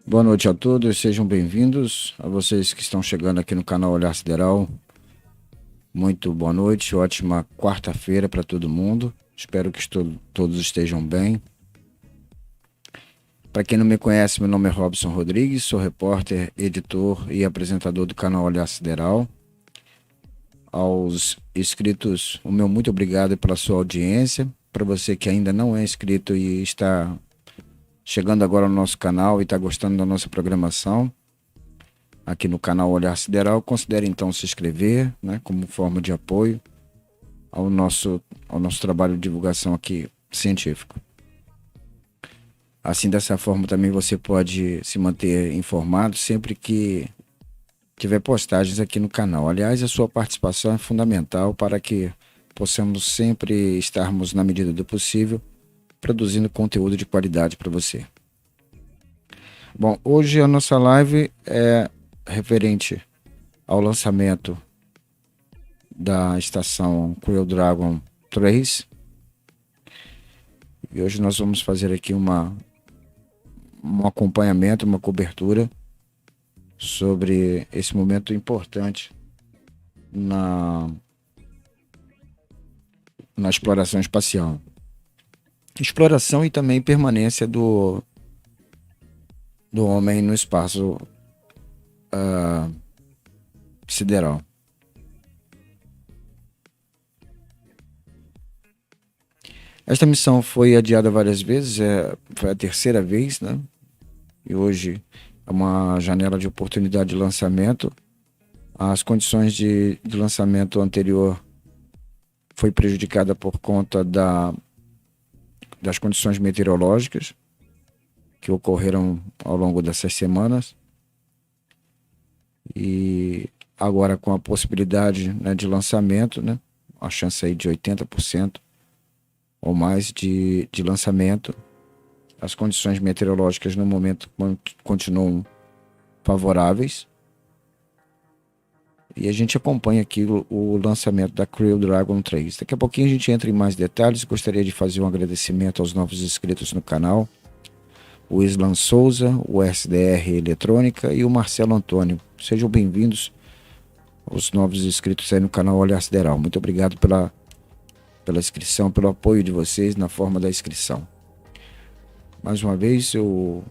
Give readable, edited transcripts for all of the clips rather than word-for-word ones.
Boa noite a todos, sejam bem-vindos. A vocês que estão chegando aqui no canal Olhar Sideral, muito boa noite, ótima quarta-feira para todo mundo. Espero que todos estejam bem. Para quem não me conhece, meu nome é Robson Rodrigues, sou repórter, editor e apresentador do canal Olhar Sideral. Aos inscritos, o meu muito obrigado pela sua audiência. Para você que ainda não é inscrito e está chegando agora no nosso canal e está gostando da nossa programação, aqui no canal Olhar Sideral, considere então se inscrever, né, como forma de apoio ao nosso trabalho de divulgação aqui científico. Assim, dessa forma também você pode se manter informado sempre que tiver postagens aqui no canal. Aliás, a sua participação é fundamental para que possamos sempre estarmos, na medida do possível, produzindo conteúdo de qualidade para você. Bom, hoje a nossa live é referente ao lançamento da estação Crew Dragon 3. E hoje nós vamos fazer aqui um acompanhamento, uma cobertura sobre esse momento importante na exploração espacial. Exploração e também permanência do homem no espaço sideral. Esta missão foi adiada várias vezes, foi a terceira vez, né? E hoje é uma janela de oportunidade de lançamento. As condições de lançamento anterior foi prejudicada por conta das condições meteorológicas que ocorreram ao longo dessas semanas. E agora com a possibilidade, né, de lançamento, né, a chance aí de 80% ou mais de lançamento, as condições meteorológicas no momento continuam favoráveis. E a gente acompanha aqui o lançamento da Crew Dragon 3. Daqui a pouquinho a gente entra em mais detalhes. Gostaria de fazer um agradecimento aos novos inscritos no canal. O Islan Souza, o SDR Eletrônica e o Marcelo Antônio. Sejam bem-vindos aos novos inscritos aí no canal Olhar Sideral. Muito obrigado pela inscrição, pelo apoio de vocês na forma da inscrição. Mais uma vez, eu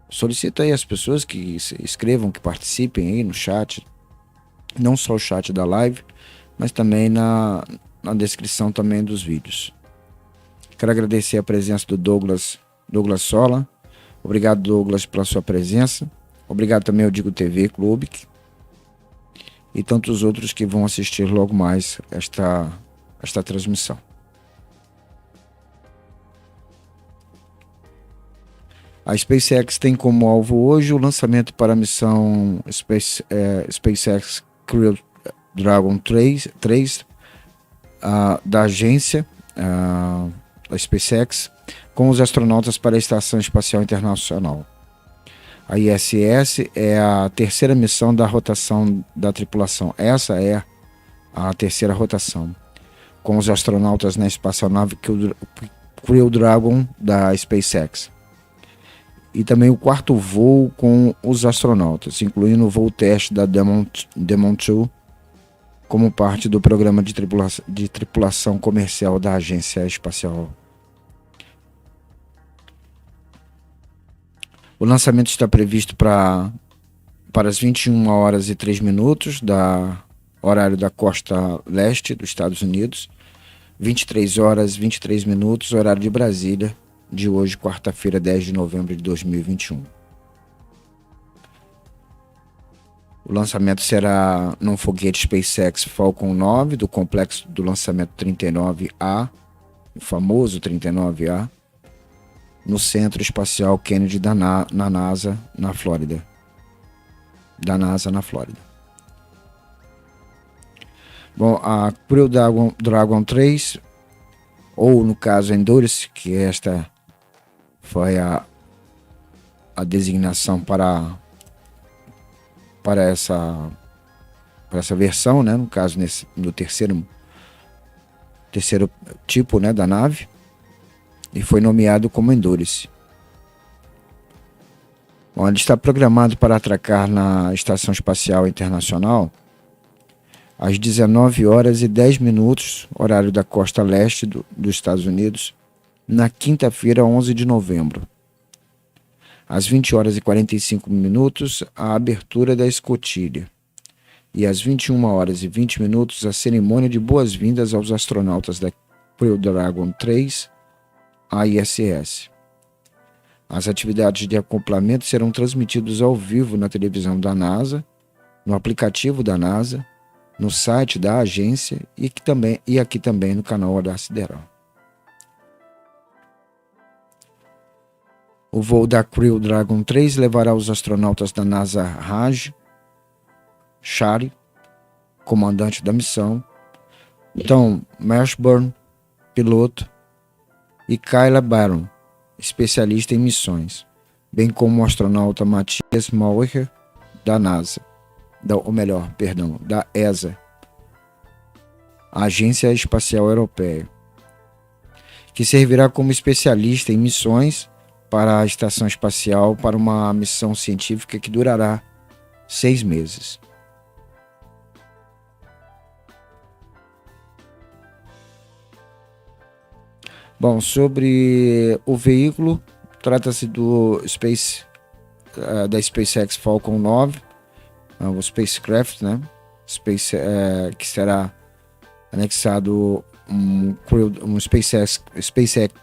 solicito aí as pessoas que se inscrevam, que participem aí no chat, não só o chat da live, mas também na descrição também dos vídeos. Quero agradecer a presença do Douglas Sola. Obrigado, Douglas, pela sua presença. Obrigado também ao Digo TV Clube e tantos outros que vão assistir logo mais esta transmissão. A SpaceX tem como alvo hoje o lançamento para a missão SpaceX Crew Dragon 3 da agência da SpaceX com os astronautas para a Estação Espacial Internacional. A ISS é a terceira missão da rotação da tripulação. Essa é a terceira rotação, com os astronautas na espaçonave Crew Dragon da SpaceX. E também o quarto voo com os astronautas, incluindo o voo teste da Demon 2, como parte do programa de tripulação comercial da Agência Espacial. O lançamento está previsto para as 21 horas e 3 minutos, horário da costa leste dos Estados Unidos, 23 horas e 23 minutos, horário de Brasília, de hoje, quarta-feira, 10 de novembro de 2021. O lançamento será num foguete SpaceX Falcon 9 do complexo do lançamento 39A, o famoso 39A, no Centro Espacial Kennedy na NASA, na Flórida. Bom, a Crew Dragon 3, ou no caso Endurance, que esta foi a designação para essa versão, né? No caso, no terceiro tipo, né, da nave, e foi nomeado como Endurance. Bom, ele está programado para atracar na Estação Espacial Internacional às 19 horas e 10 minutos, horário da costa leste dos Estados Unidos, na quinta-feira, 11 de novembro. Às 20 horas e 45 minutos, a abertura da escotilha. E às 21 horas e 20 minutos, a cerimônia de boas-vindas aos astronautas da Crew Dragon 3, ISS. As atividades de acoplamento serão transmitidas ao vivo na televisão da NASA, no aplicativo da NASA, no site da agência e aqui também no canal Olhar Sideral. O voo da Crew Dragon 3 levará os astronautas da NASA Raj Shari, comandante da missão, Tom Mashburn, piloto, e Kyla Barron, especialista em missões, bem como o astronauta Matthias Maurer, da NASA, da ESA, a Agência Espacial Europeia, que servirá como especialista em missões para a Estação Espacial para uma missão científica que durará 6 meses. Bom, sobre o veículo, trata-se da SpaceX Falcon 9, o spacecraft, né? Que será anexado um SpaceX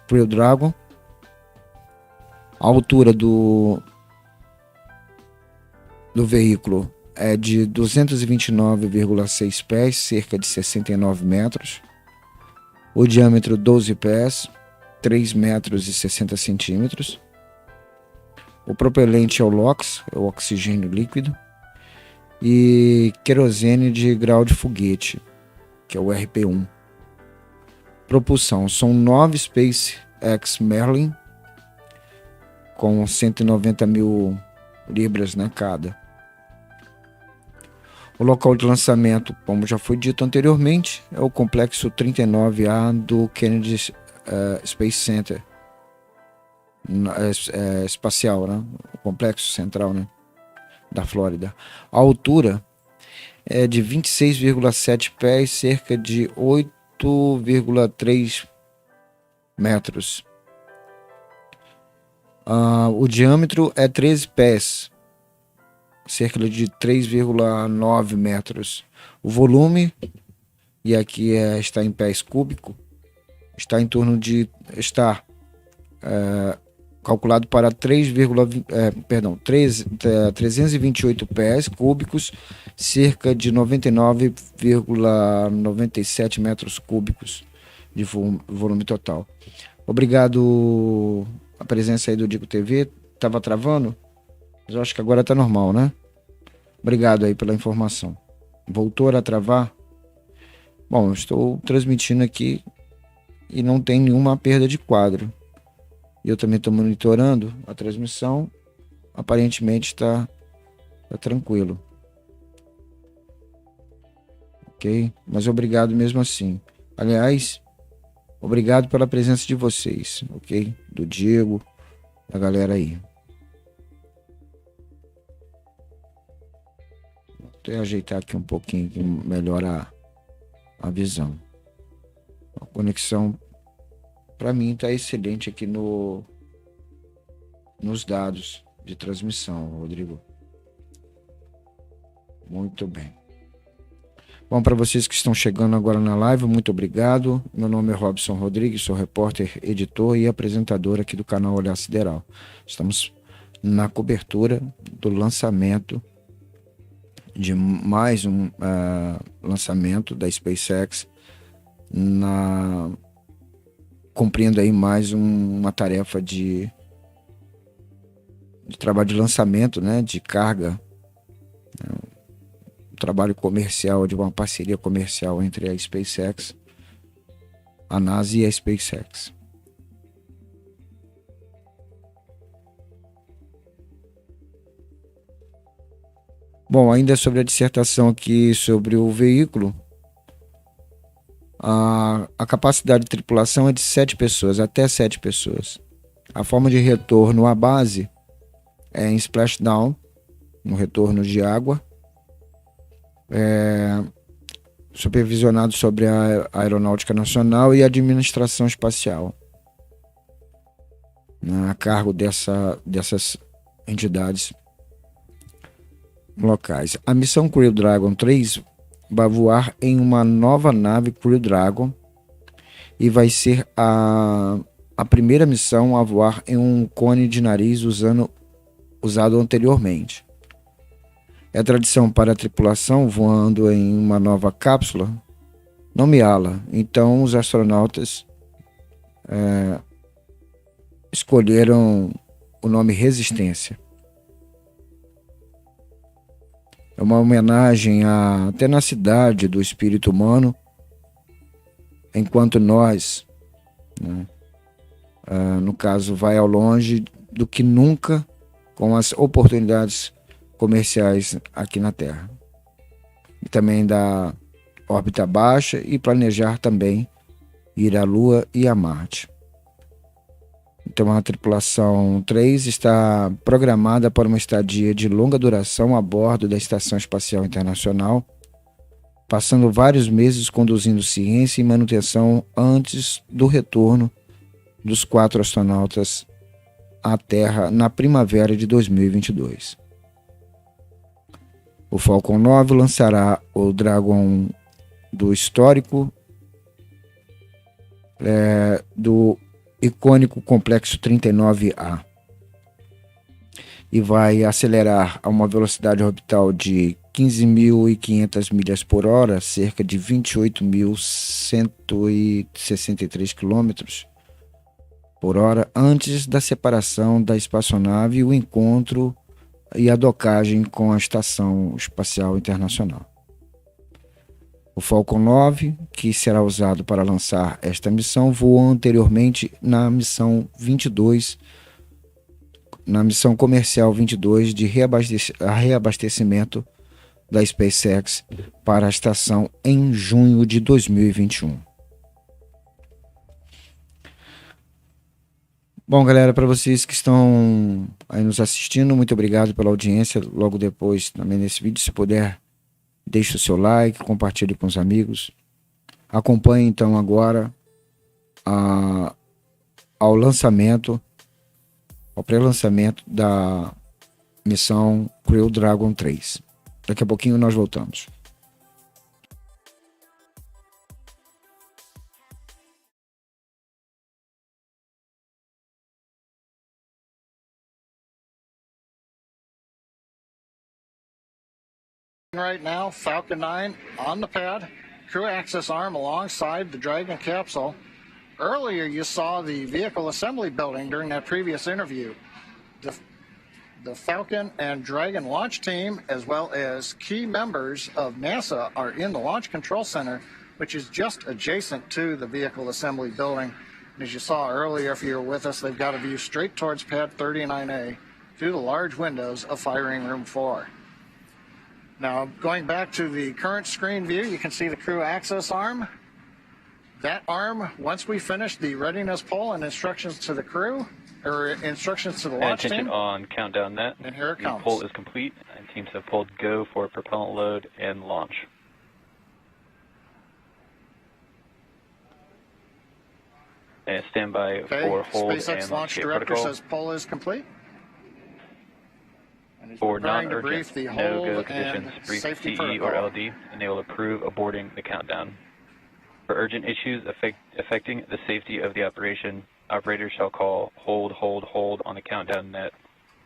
Crew Dragon. A altura do veículo é de 229,6 pés, cerca de 69 metros. O diâmetro 12 pés, 3 metros e 60 centímetros. O propelente é o LOX, é o oxigênio líquido. E querosene de grau de foguete, que é o RP-1. Propulsão, são 9 SpaceX Merlin, com 190 mil libras, né, cada. O local de lançamento, como já foi dito anteriormente, é o complexo 39A do Kennedy Space Center espacial, né? O complexo central, né, da Flórida. A altura é de 26,7 pés, cerca de 8,3 metros. O diâmetro é 13 pés, cerca de 3,9 metros. O volume, e aqui está em pés cúbicos, está em torno de calculado para 328 pés cúbicos, cerca de 99,97 metros cúbicos de volume total. Obrigado a presença aí do Digo TV. Tava travando, mas eu acho que agora tá normal, né? Obrigado aí pela informação. Voltou a travar? Bom, eu estou transmitindo aqui e não tem nenhuma perda de quadro. E eu também estou monitorando a transmissão. Aparentemente está tranquilo. Ok? Mas obrigado mesmo assim. Aliás, obrigado pela presença de vocês, ok? Do Diego, da galera aí. Vou até ajeitar aqui um pouquinho, que melhora a visão. A conexão, para mim, está excelente aqui nos dados de transmissão, Rodrigo. Muito bem. Bom, para vocês que estão chegando agora na live, muito obrigado. Meu nome é Robson Rodrigues, sou repórter, editor e apresentador aqui do canal Olhar Sideral. Estamos na cobertura do lançamento de mais um lançamento da SpaceX, cumprindo aí mais uma tarefa de trabalho de lançamento, né, de carga, trabalho comercial, de uma parceria comercial entre a SpaceX, a NASA e a SpaceX. Bom, ainda sobre a dissertação aqui sobre o veículo, a capacidade de tripulação é de 7 pessoas, até 7 pessoas. A forma de retorno à base em splashdown, no retorno de água, supervisionado sobre a Aeronáutica Nacional e a Administração Espacial, né, a cargo dessas entidades locais. A missão Crew Dragon 3 vai voar em uma nova nave Crew Dragon e vai ser a primeira missão a voar em um cone de nariz usado anteriormente. É tradição para a tripulação, voando em uma nova cápsula, nomeá-la. Então, os astronautas escolheram o nome Resistência. É uma homenagem à tenacidade do espírito humano, enquanto nós, né, no caso, vai ao longe do que nunca com as oportunidades comerciais aqui na Terra. E também da órbita baixa e planejar também ir à Lua e a Marte. Então a tripulação 3 está programada para uma estadia de longa duração a bordo da Estação Espacial Internacional, passando vários meses conduzindo ciência e manutenção antes do retorno dos 4 astronautas à Terra na primavera de 2022. O Falcon 9 lançará o Dragon do histórico do icônico Complexo 39A e vai acelerar a uma velocidade orbital de 15.500 milhas por hora, cerca de 28.163 quilômetros por hora, antes da separação da espaçonave e o encontro e a docagem com a Estação Espacial Internacional. O Falcon 9, que será usado para lançar esta missão, voou anteriormente na missão 22, na missão comercial 22 de reabastecimento da SpaceX para a estação em junho de 2021. Bom, galera, para vocês que estão aí nos assistindo, muito obrigado pela audiência. Logo depois, também nesse vídeo, se puder, deixe o seu like, compartilhe com os amigos. Acompanhe então agora ao lançamento, ao pré-lançamento da missão Crew Dragon 3. Daqui a pouquinho nós voltamos. Right now, Falcon 9 on the pad, crew access arm alongside the Dragon capsule. Earlier you saw the vehicle assembly building during that previous interview. The Falcon and Dragon launch team, as well as key members of NASA, are in the Launch Control Center, which is just adjacent to the vehicle assembly building. And as you saw earlier, if you were with us, they've got a view straight towards pad 39A through the large windows of Firing Room 4. Now, going back to the current screen view, you can see the crew access arm. That arm, once we finish the readiness poll and instructions to the crew, or instructions to the launch team. Attention on countdown net. And here it the comes. Poll is complete, and teams have pulled go for propellant load and launch. And stand by for hold SpaceX and launch escape director protocol. says poll is complete. And he's For preparing to non-urgent, brief the no-go hold conditions, and brief safety CE or protocol. LD, and they will approve aborting the countdown. For urgent issues affecting the safety of the operation, operators shall call hold on the countdown net.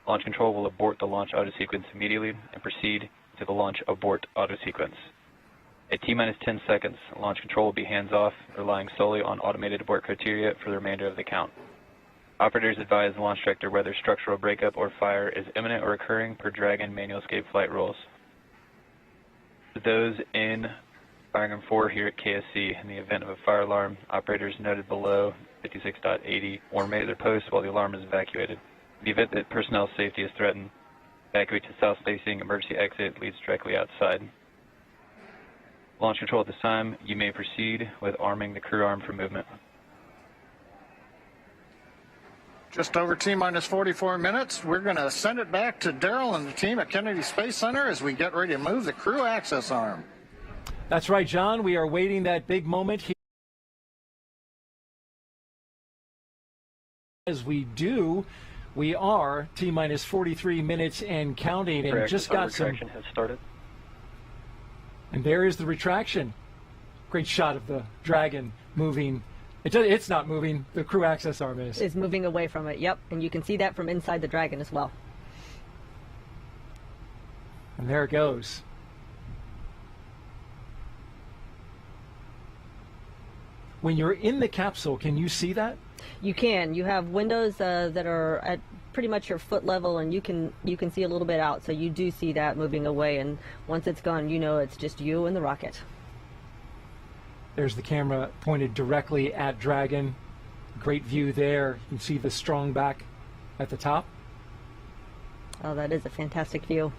Launch control will abort the launch auto sequence immediately and proceed to the launch abort auto sequence. At T-minus 10 seconds, launch control will be hands-off, relying solely on automated abort criteria for the remainder of the count. Operators advise the launch director whether structural breakup or fire is imminent or occurring per Dragon manual escape flight rules. For those in Firing Room 4 here at KSC, in the event of a fire alarm, operators noted below 56.80 will remain at their posts while the alarm is evacuated. In the event that personnel safety is threatened, evacuate to south-facing emergency exit leads directly outside. Launch control at this time, you may proceed with arming the crew arm for movement. Just over T-minus 44 minutes. We're going to send it back to Daryl and the team at Kennedy Space Center as we get ready to move the crew access arm. That's right, John. We are waiting that big moment here. As we do, we are T-minus 43 minutes and counting, and Correct. just got some. Retraction has started. And there is the retraction. Great shot of the Dragon moving. It's not moving. The crew access arm is. Is moving away from it. Yep, and you can see that from inside the Dragon as well. And there it goes. When you're in the capsule, can you see that? You can. You have windows that are at pretty much your foot level, and you can see a little bit out. So you do see that moving away, and once it's gone, you know it's just you and the rocket. There's the camera pointed directly at Dragon. Great view there. You can see the strong back at the top. Oh, that is a fantastic view.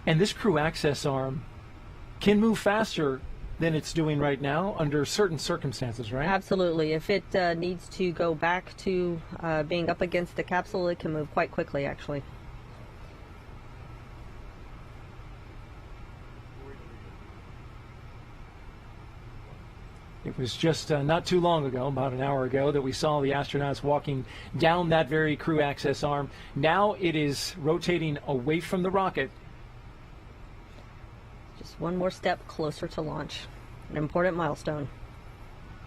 And this crew access arm can move faster than it's doing right now under certain circumstances, right? Absolutely. If it needs to go back to being up against the capsule, it can move quite quickly, actually. It was just not too long ago, about an hour ago, that we saw the astronauts walking down that very crew access arm. Now it is rotating away from the rocket. Just one more step closer to launch. An important milestone.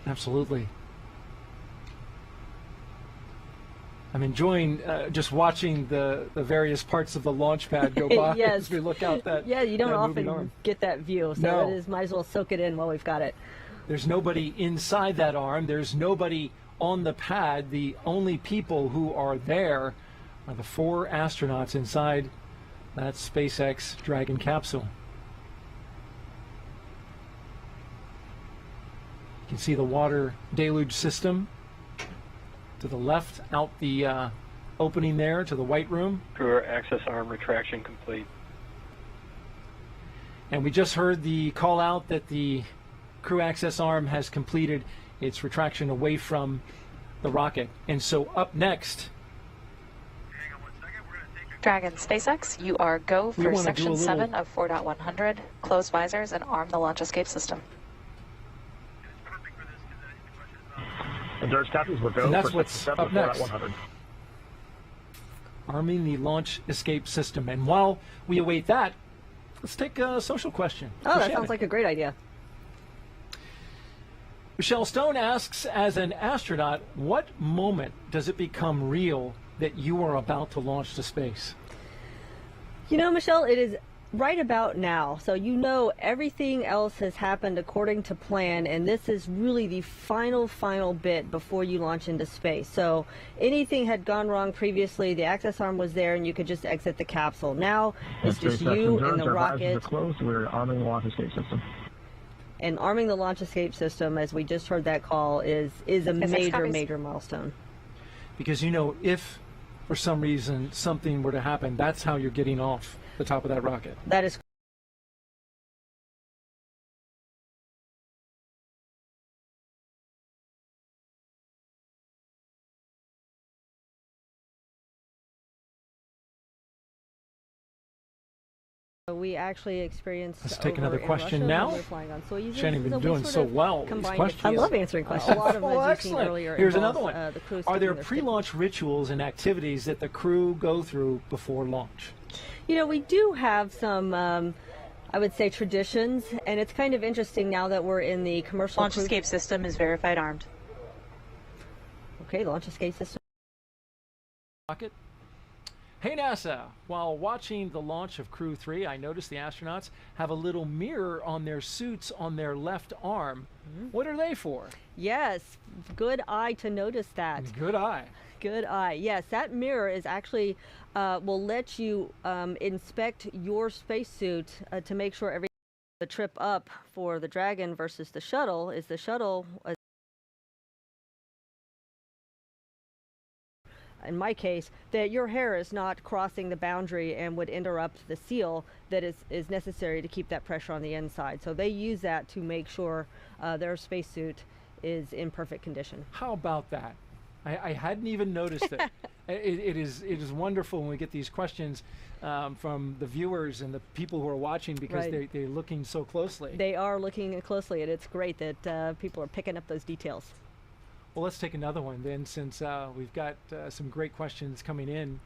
Absolutely. I'm enjoying just watching the various parts of the launch pad go by Yes. as we look out that. Yeah, you don't that moving often arm. get that view, so No. it is, might as well soak it in while we've got it. There's nobody inside that arm. There's nobody on the pad. The only people who are there are the 4 astronauts inside that SpaceX Dragon capsule. You can see the water deluge system to the left, out the opening there to the white room. Crew access arm retraction complete. And we just heard the call out that the crew access arm has completed its retraction away from the rocket. And so up next, Dragon SpaceX, you are go We for wanna do a Section little- 7 of 4.100. Close visors and arm the launch escape system. And George Tappies will go And that's for what's Section 7 up of next. 4.100. arming the launch escape system. And while we await that, let's take a social question. Oh, that Shannon. sounds like a great idea. Michelle Stone asks, as an astronaut, what moment does it become real that you are about to launch to space? You know, Michelle, it is right about now. So you know everything else has happened according to plan, and this is really the final bit before you launch into space. So anything had gone wrong previously, the access arm was there, and you could just exit the capsule. Now it's just you and the rocket. Closed. We're arming the launch escape system. And arming the launch escape system, as we just heard that call, is a major milestone. Because, you know, if for some reason something were to happen, that's how you're getting off the top of that rocket. That is we actually experienced. Let's take over another in question Russia now. when we were flying on Soyuz. Shannon, you've been we doing sort so of well with these combined it. questions. I love answering questions. A lot of them, Oh, as you've seen excellent. earlier, Here's involves, another one. the crew Are there sticking their stick. pre-launch rituals and activities that the crew go through before launch? You know, we do have some, I would say, traditions, and it's kind of interesting now that we're in the commercial Launch crew. escape system is verified armed. Okay, launch escape system. Rocket. Hey NASA, while watching the launch of Crew 3, I noticed the astronauts have a little mirror on their suits on their left arm. What are they for? Yes, good eye to notice that. Good eye. Good eye. Yes, that mirror is actually will let you inspect your spacesuit to make sure every the trip up for the Dragon versus the shuttle is the shuttle in my case, that your hair is not crossing the boundary and would interrupt the seal that is necessary to keep that pressure on the inside. So they use that to make sure their spacesuit is in perfect condition. How about that? I hadn't even noticed it. It is wonderful when we get these questions from the viewers and the people who are watching, because they're looking so closely. They are looking closely, and it's great that people are picking up those details. Well, let's take another one then, since we've got some great questions coming in.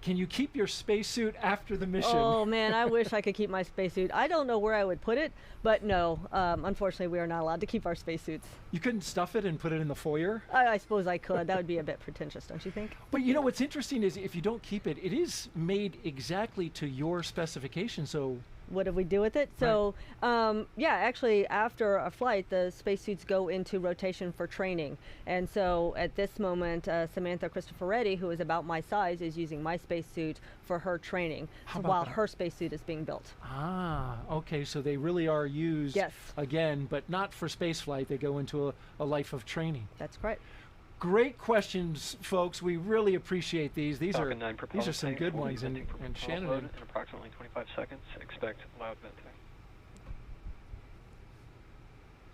Can you keep your spacesuit after the mission? Oh man, I wish I could keep my spacesuit. I don't know where I would put it, but no, unfortunately we are not allowed to keep our spacesuits. You couldn't stuff it and put it in the foyer? I suppose I could. That would be a bit pretentious, don't you think? But you know what's interesting is if you don't keep it, it is made exactly to your specification. So what do we do with it? So, yeah, actually, after a flight, the spacesuits go into rotation for training. And so at this moment, Samantha Cristoforetti, who is about my size, is using my spacesuit for her training while her spacesuit is being built. Ah, okay. So they really are used, again, but not for space flight. They go into a life of training. That's correct. Great questions, folks. We really appreciate these. These are some good ones. And Shannon, in approximately 25 seconds, expect loud venting.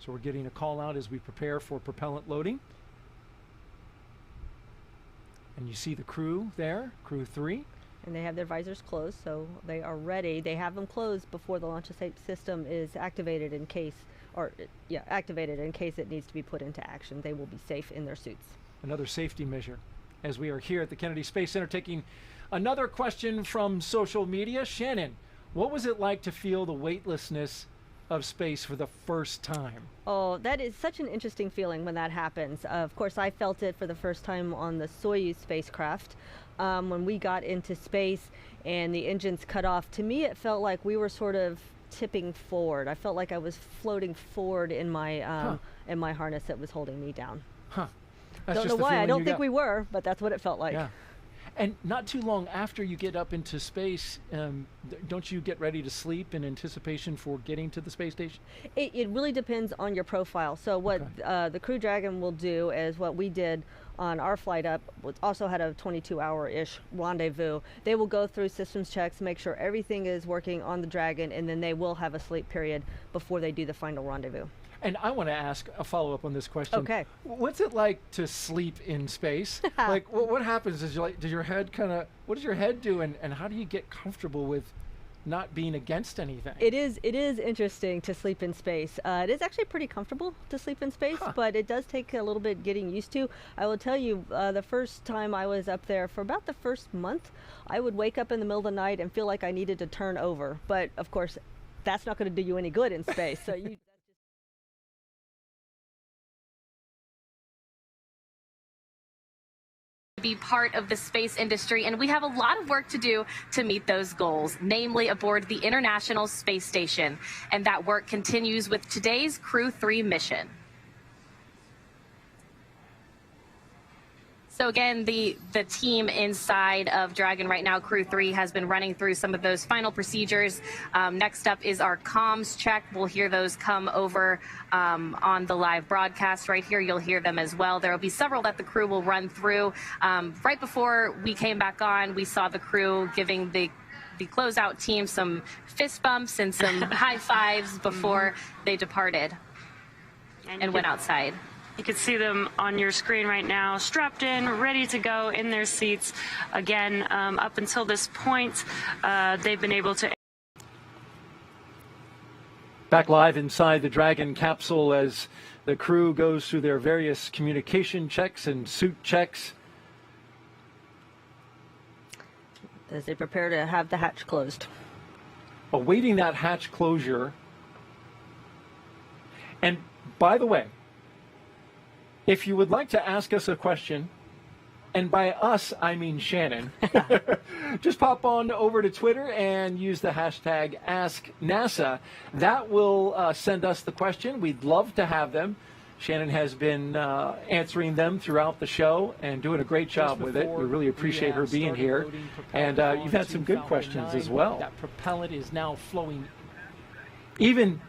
So we're getting a call out as we prepare for propellant loading. And you see the crew there, crew 3. And they have their visors closed, so they are ready. They have them closed before the launch system is activated in case it needs to be put into action. They will be safe in their suits. Another safety measure. As we are here at the Kennedy Space Center taking another question from social media. Shannon, what was it like to feel the weightlessness of space for the first time? Oh, that is such an interesting feeling when that happens. Of course, I felt it for the first time on the Soyuz spacecraft. When we got into space and the engines cut off, to me it felt like we were sort of tipping forward. I felt like I was floating forward in my harness that was holding me down. Don't know why. I don't think we were, but that's what it felt like. Yeah. And not too long after you get up into space, don't you get ready to sleep in anticipation for getting to the space station? It really depends on your profile. So what the Crew Dragon will do is what we did on our flight up, also had a 22-hour-ish rendezvous. They will go through systems checks, make sure everything is working on the Dragon, and then they will have a sleep period before they do the final rendezvous. And I want to ask a follow-up on this question. Okay. What's it like to sleep in space? Like, what happens? Does your head what does your head do, and how do you get comfortable with not being against anything? It is interesting to sleep in space. It is actually pretty comfortable to sleep in space, but it does take a little bit getting used to. I will tell you, the first time I was up there, for about the first month, I would wake up in the middle of the night and feel like I needed to turn over. But of course, that's not going to do you any good in space. So you be part of the space industry, and we have a lot of work to do to meet those goals, namely aboard the International Space Station. And that work continues with today's Crew 3 mission. So again, the team inside of Dragon right now, Crew 3, has been running through some of those final procedures. Next up is our comms check. We'll hear those come over on the live broadcast right here. You'll hear them as well. There will be several that the crew will run through. Right before we came back on, we saw the crew giving the closeout team some fist bumps and some high fives before they departed and went outside. You can see them on your screen right now, strapped in, ready to go in their seats. Again, up until this point, they've been able to... Back live inside the Dragon capsule as the crew goes through their various communication checks and suit checks. As they prepare to have the hatch closed. Awaiting that hatch closure. And by the way, if you would like to ask us a question, and by us, I mean Shannon, just pop on over to Twitter and use the hashtag AskNASA. That will send us the question. We'd love to have them. Shannon has been answering them throughout the show and doing a great job with it. We really appreciate her being here. And you've had some good questions as well. That propellant is now flowing. Even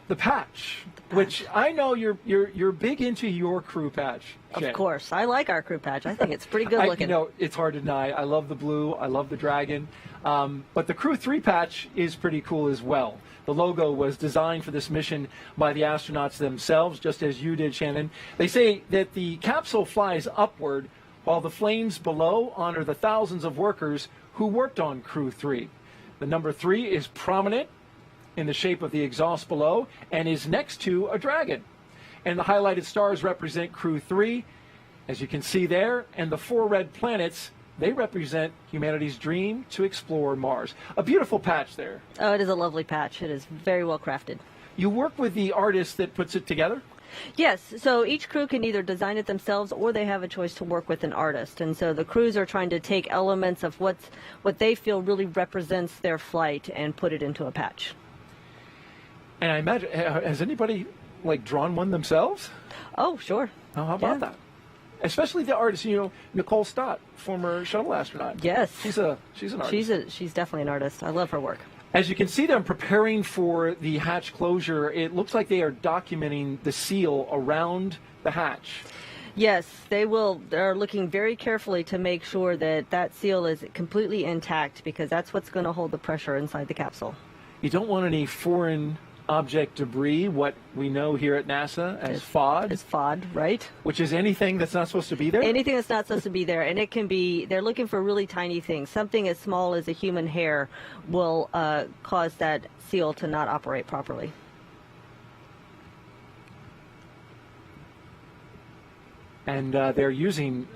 The patch, which I know you're big into your crew patch. Jen. Of course. I like our crew patch. I think it's pretty good looking. It's hard to deny. I love the blue. I love the dragon. But the Crew 3 patch is pretty cool as well. The logo was designed for this mission by the astronauts themselves, just as you did, Shannon. They say that the capsule flies upward while the flames below honor the thousands of workers who worked on Crew 3. The number 3 is prominent in the shape of the exhaust below and is next to a dragon. And the highlighted stars represent Crew 3, as you can see there, and the 4 red planets, they represent humanity's dream to explore Mars. A beautiful patch there. Oh, it is a lovely patch. It is very well crafted. You work with the artist that puts it together? Yes, so each crew can either design it themselves or they have a choice to work with an artist. And so the crews are trying to take elements of what they feel really represents their flight and put it into a patch. And I imagine, has anybody drawn one themselves? Oh, sure. Oh, how about that? Especially the artist, Nicole Stott, former shuttle astronaut. Yes. She's an artist. She's definitely an artist. I love her work. As you can see them preparing for the hatch closure, it looks like they are documenting the seal around the hatch. Yes, they will. They're looking very carefully to make sure that that seal is completely intact because that's what's going to hold the pressure inside the capsule. You don't want any foreign object debris, what we know here at NASA as FOD. As FOD, right. Which is anything that's not supposed to be there? Anything that's not supposed to be there. And it can be, they're looking for really tiny things. Something as small as a human hair will cause that seal to not operate properly. And they're using,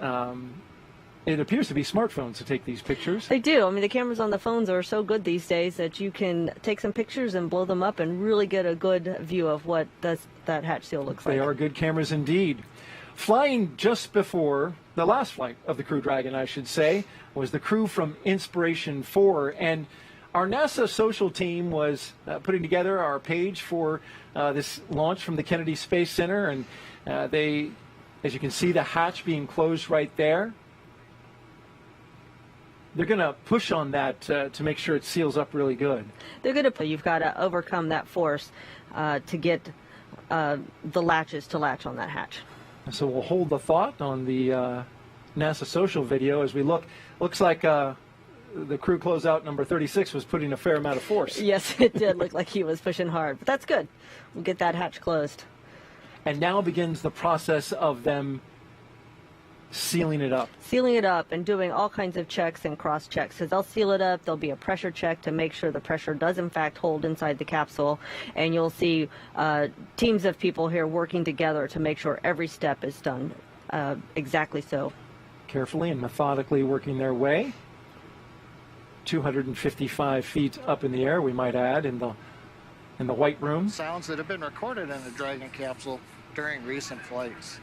it appears to be smartphones to take these pictures. They do. I mean, the cameras on the phones are so good these days that you can take some pictures and blow them up and really get a good view of what that hatch seal looks like. They are good cameras indeed. Flying just before the last flight of the Crew Dragon, I should say, was the crew from Inspiration 4. And our NASA social team was putting together our page for this launch from the Kennedy Space Center. And they, as you can see, the hatch being closed right there. They're going to push on that to make sure it seals up really good. They're going to. You've got to overcome that force to get the latches to latch on that hatch. So we'll hold the thought on the NASA social video as we look. Looks like the crew closeout number 36 was putting a fair amount of force. Yes, it did look like he was pushing hard, but that's good. We'll get that hatch closed. And now begins the process of them sealing it up. Sealing it up and doing all kinds of checks and cross checks. Because they'll seal it up, there'll be a pressure check to make sure the pressure does in fact hold inside the capsule. And you'll see teams of people here working together to make sure every step is done exactly so. Carefully and methodically working their way. 255 feet up in the air, we might add, in the White Room. Sounds that have been recorded in the Dragon capsule during recent flights.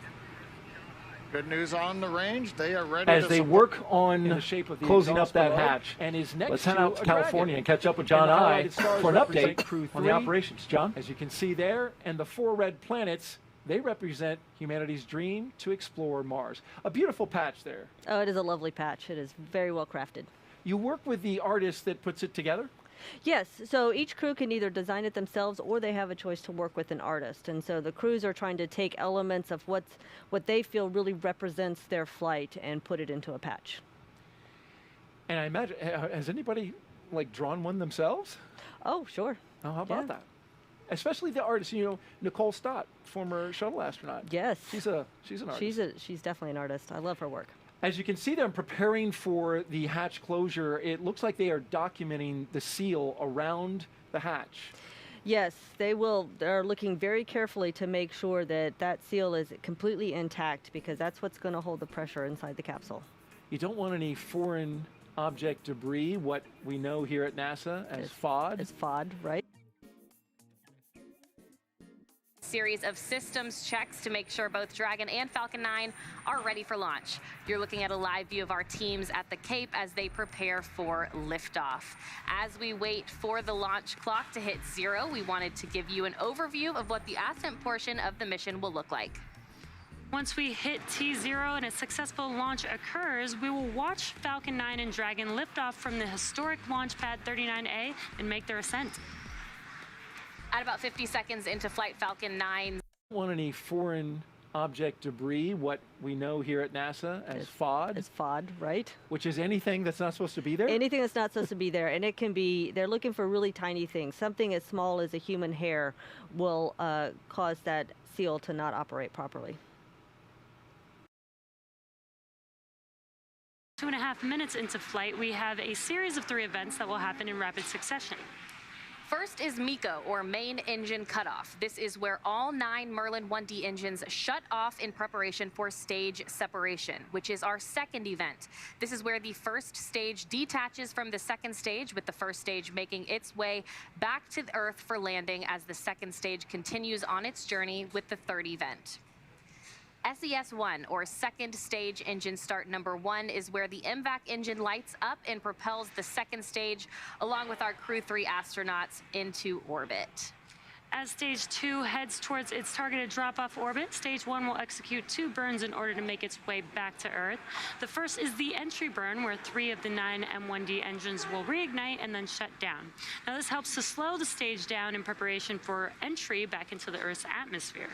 Good news on the range. They are ready as to they work on closing up that hatch. And is next Let's head out to California and catch up with John I for an update on the operations. John? As you can see there, and the 4 red planets, they represent humanity's dream to explore Mars. A beautiful patch there. Oh, it is a lovely patch. It is very well crafted. You work with the artist that puts it together? Yes, so each crew can either design it themselves or they have a choice to work with an artist. And so the crews are trying to take elements of what they feel really represents their flight and put it into a patch. And I imagine, has anybody drawn one themselves? Oh, sure. Oh, how about that? Especially the artist, Nicole Stott, former shuttle astronaut. Yes. She's an artist. She's definitely an artist. I love her work. As you can see them preparing for the hatch closure, it looks like they are documenting the seal around the hatch. Yes, they will. They're looking very carefully to make sure that that seal is completely intact because that's what's going to hold the pressure inside the capsule. You don't want any foreign object debris, what we know here at NASA as FOD. As FOD, right? Series of systems checks to make sure both Dragon and Falcon 9 are ready for launch. You're looking at a live view of our teams at the Cape as they prepare for liftoff. As we wait for the launch clock to hit 0, we wanted to give you an overview of what the ascent portion of the mission will look like. Once we hit T0 and a successful launch occurs, we will watch Falcon 9 and Dragon lift off from the historic launch pad 39A and make their ascent. At about 50 seconds into flight, Falcon 9. Want any foreign object debris, what we know here at NASA as FOD. As FOD, right? Which is anything that's not supposed to be there? Anything that's not supposed to be there. And it can be, they're looking for really tiny things. Something as small as a human hair will cause that seal to not operate properly. 2.5 minutes into flight, we have a series of 3 events that will happen in rapid succession. First is MECO, or main engine cutoff. This is where all 9 Merlin 1D engines shut off in preparation for stage separation, which is our second event. This is where the first stage detaches from the second stage, with the first stage making its way back to the Earth for landing as the second stage continues on its journey with the third event. SES-1, or second stage engine start number 1, is where the MVAC engine lights up and propels the second stage, along with our Crew 3 astronauts, into orbit. As Stage 2 heads towards its targeted drop-off orbit, Stage 1 will execute 2 burns in order to make its way back to Earth. The first is the entry burn, where 3 of the 9 M1D engines will reignite and then shut down. Now, this helps to slow the stage down in preparation for entry back into the Earth's atmosphere.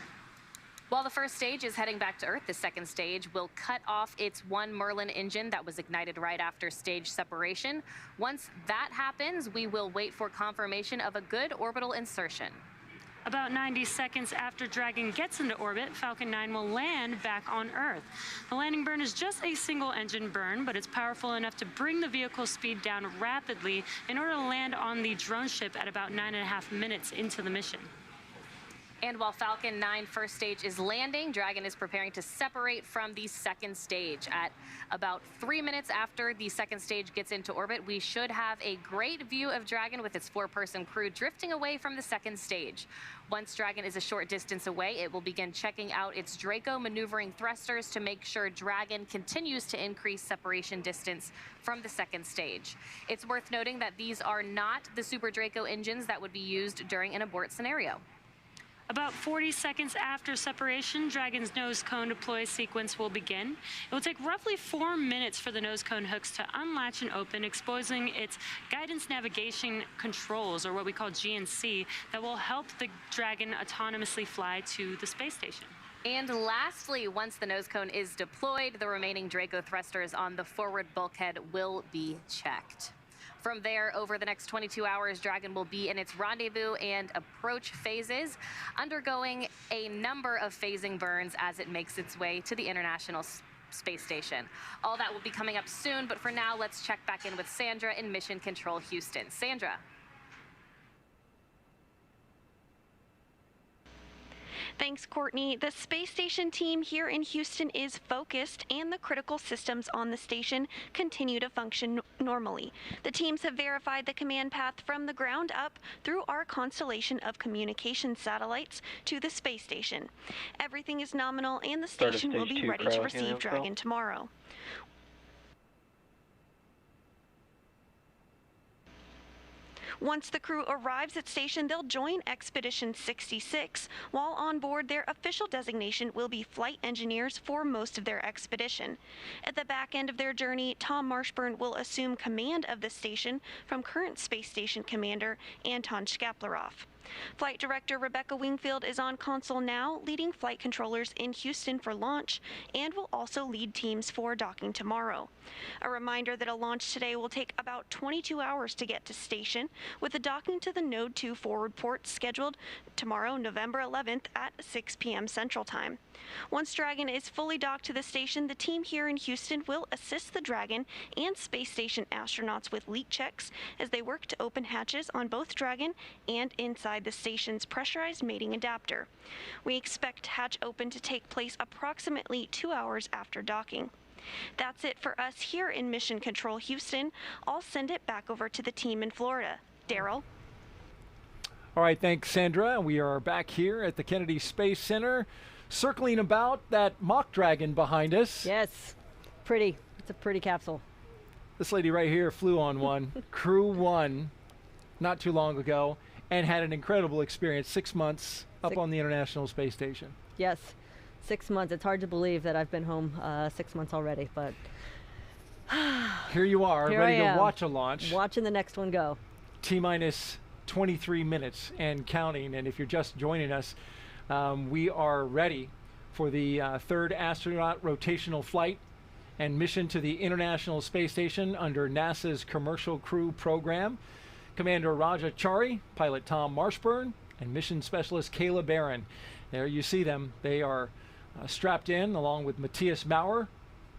While the first stage is heading back to Earth, the second stage will cut off its 1 Merlin engine that was ignited right after stage separation. Once that happens, we will wait for confirmation of a good orbital insertion. About 90 seconds after Dragon gets into orbit, Falcon 9 will land back on Earth. The landing burn is just a single engine burn, but it's powerful enough to bring the vehicle's speed down rapidly in order to land on the drone ship at about 9.5 minutes into the mission. And while Falcon 9 first stage is landing, Dragon is preparing to separate from the second stage. At about 3 minutes after the second stage gets into orbit, we should have a great view of Dragon with its 4-person crew drifting away from the second stage. Once Dragon is a short distance away, it will begin checking out its Draco maneuvering thrusters to make sure Dragon continues to increase separation distance from the second stage. It's worth noting that these are not the Super Draco engines that would be used during an abort scenario. About 40 seconds after separation, Dragon's nose cone deploy sequence will begin. It will take roughly 4 minutes for the nose cone hooks to unlatch and open, exposing its guidance navigation controls, or what we call GNC, that will help the Dragon autonomously fly to the space station. And lastly, once the nose cone is deployed, the remaining Draco thrusters on the forward bulkhead will be checked. From there, over the next 22 hours, Dragon will be in its rendezvous and approach phases, undergoing a number of phasing burns as it makes its way to the International Space Station. All that will be coming up soon, but for now, let's check back in with Sandra in Mission Control Houston. Sandra. Thanks, Courtney. The space station team here in Houston is focused, and the critical systems on the station continue to function normally. The teams have verified the command path from the ground up through our constellation of communication satellites to the space station. Everything is nominal, and the station will be ready to receive Dragon tomorrow. Once the crew arrives at station, they'll join Expedition 66. While on board, their official designation will be flight engineers for most of their expedition. At the back end of their journey, Tom Marshburn will assume command of the station from current Space Station Commander Anton Shkaplerov. Flight Director Rebecca Wingfield is on console now, leading flight controllers in Houston for launch, and will also lead teams for docking tomorrow. A reminder that a launch today will take about 22 hours to get to station, with the docking to the Node 2 forward port scheduled tomorrow, November 11th at 6 p.m. Central Time. Once Dragon is fully docked to the station, the team here in Houston will assist the Dragon and space station astronauts with leak checks as they work to open hatches on both Dragon and inside the station's pressurized mating adapter. We expect hatch open to take place approximately 2 hours after docking. That's it for us here in Mission Control Houston. I'll send it back over to the team in Florida. Daryl? All right, thanks, Sandra. We are back here at the Kennedy Space Center, circling about that mock Dragon behind us. Yes, pretty. It's a pretty capsule. This lady right here flew on one, Crew 1, not too long ago, and had an incredible experience, 6 months up on the International Space Station. Yes, 6 months. It's hard to believe that I've been home 6 months already, but here you are, here ready to watch a launch. Watching the next one go. T-minus 23 minutes and counting. And if you're just joining us, we are ready for the third astronaut rotational flight and mission to the International Space Station under NASA's Commercial Crew Program. Commander Raja Chari, pilot Tom Marshburn, and mission specialist Kayla Barron. There you see them. They are strapped in along with Matthias Maurer,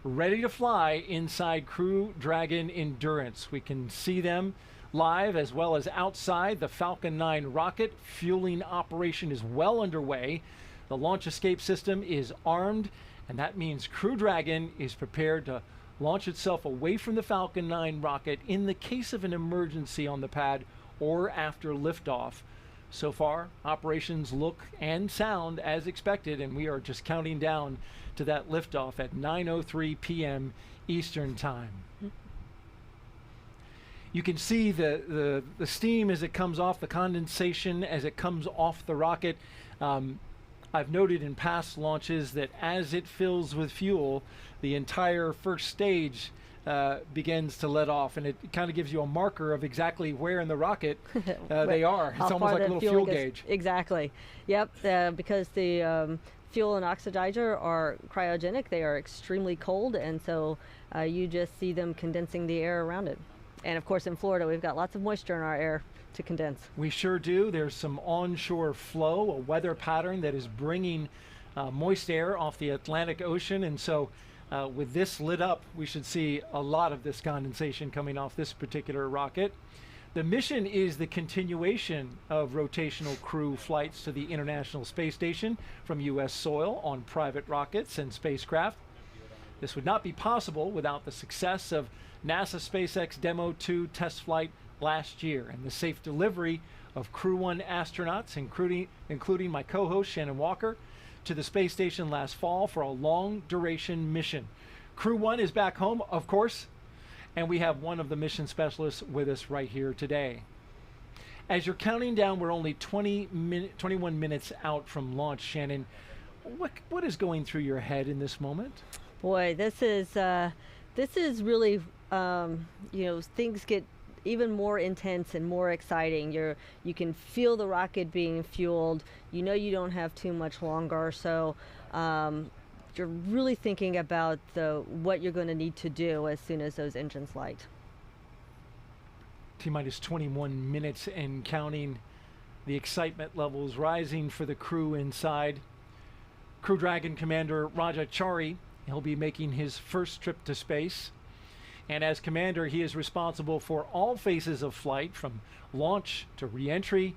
ready to fly inside Crew Dragon Endurance. We can see them live as well as outside. The Falcon 9 rocket fueling operation is well underway. The launch escape system is armed, and that means Crew Dragon is prepared to launch itself away from the Falcon 9 rocket in the case of an emergency on the pad or after liftoff. So far, operations look and sound as expected, and we are just counting down to that liftoff at 9:03 p.m. Eastern Time. You can see the steam as it comes off, the condensation as it comes off the rocket. I've noted in past launches that as it fills with fuel, the entire first stage begins to let off, and it kind of gives you a marker of exactly where in the rocket they are. It's almost like a little fuel gauge. Exactly. Yep, because the fuel and oxidizer are cryogenic. They are extremely cold, and so you just see them condensing the air around it. And of course, in Florida, we've got lots of moisture in our air to condense. We sure do. There's some onshore flow, a weather pattern that is bringing moist air off the Atlantic Ocean, and so with this lit up, we should see a lot of this condensation coming off this particular rocket. The mission is the continuation of rotational crew flights to the International Space Station from U.S. soil on private rockets and spacecraft. This would not be possible without the success of NASA SpaceX Demo 2 test flight last year and the safe delivery of Crew 1 astronauts, including my co-host Shannon Walker, to the space station last fall for a long-duration mission. Crew 1 is back home, of course, and we have one of the mission specialists with us right here today. As you're counting down, we're only 21 minutes out from launch, Shannon. What is going through your head in this moment? Boy, this is really, things get even more intense and more exciting. You can feel the rocket being fueled. You know you don't have too much longer, so you're really thinking about what you're going to need to do as soon as those engines light. T-minus 21 minutes and counting. The excitement levels rising for the crew inside. Crew Dragon Commander Raja Chari, he'll be making his first trip to space. And as commander, he is responsible for all phases of flight, from launch to re-entry.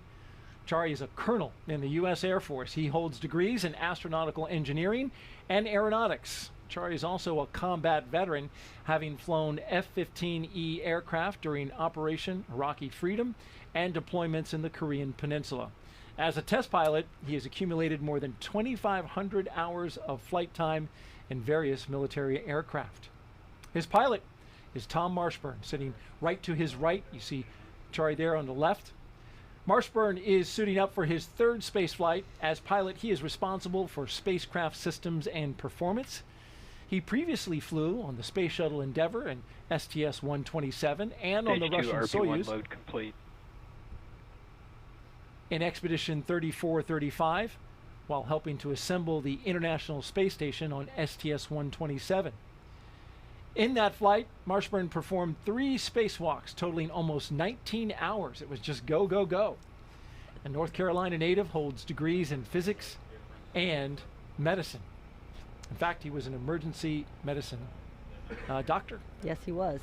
Chari is a colonel in the U.S. Air Force. He holds degrees in astronautical engineering and aeronautics. Chari is also a combat veteran, having flown F-15E aircraft during Operation Iraqi Freedom and deployments in the Korean Peninsula. As a test pilot, he has accumulated more than 2,500 hours of flight time in various military aircraft. His pilot is Tom Marshburn, sitting right to his right. You see Chari there on the left. Marshburn is suiting up for his third space flight. As pilot, he is responsible for spacecraft systems and performance. He previously flew on the Space Shuttle Endeavour and STS-127 and on the Russian Soyuz. Load complete. In Expedition 3435, while helping to assemble the International Space Station on STS-127. In that flight, Marshburn performed 3 spacewalks totaling almost 19 hours. It was just go, go, go. A North Carolina native holds degrees in physics and medicine. In fact, he was an emergency medicine doctor. Yes, he was.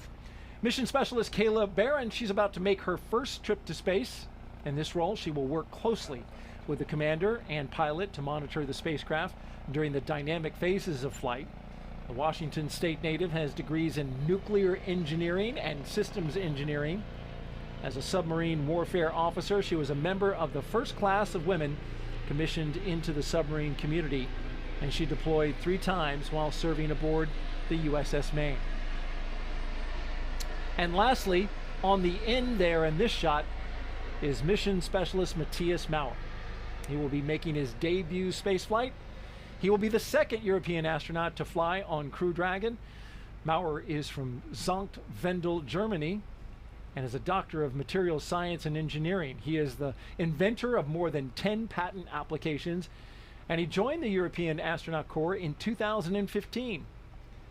Mission specialist Kayla Barron, she's about to make her first trip to space. In this role, she will work closely with the commander and pilot to monitor the spacecraft during the dynamic phases of flight. The Washington State native has degrees in nuclear engineering and systems engineering. As a submarine warfare officer, she was a member of the first class of women commissioned into the submarine community, and she deployed 3 times while serving aboard the USS Maine. And lastly, on the end there in this shot is mission specialist Matthias Maurer. He will be making his debut spaceflight. He will be the second European astronaut to fly on Crew Dragon. Maurer is from Sankt Wendel, Germany. and is a doctor of materials science and engineering. He is the inventor of more than 10 patent applications, and he joined the European Astronaut Corps in 2015.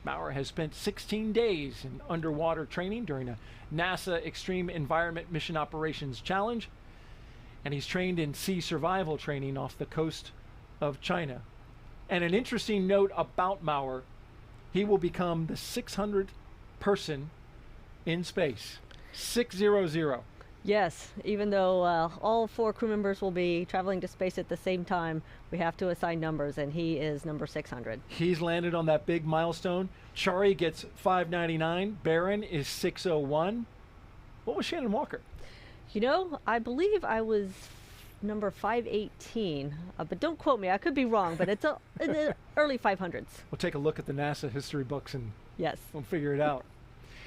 Maurer has spent 16 days in underwater training during a NASA Extreme Environment Mission Operations Challenge, and he's trained in sea survival training off the coast of China. And an interesting note about Maurer, he will become the 600th person in space. 600. Yes, even though all 4 crew members will be traveling to space at the same time, we have to assign numbers, and he is number 600. He's landed on that big milestone. Chari gets 599. Barron is 601. What was Shannon Walker? You know, I believe I was number 518, but don't quote me. I could be wrong, but it's in the early 500s. We'll take a look at the NASA history books and yes, we'll figure it out.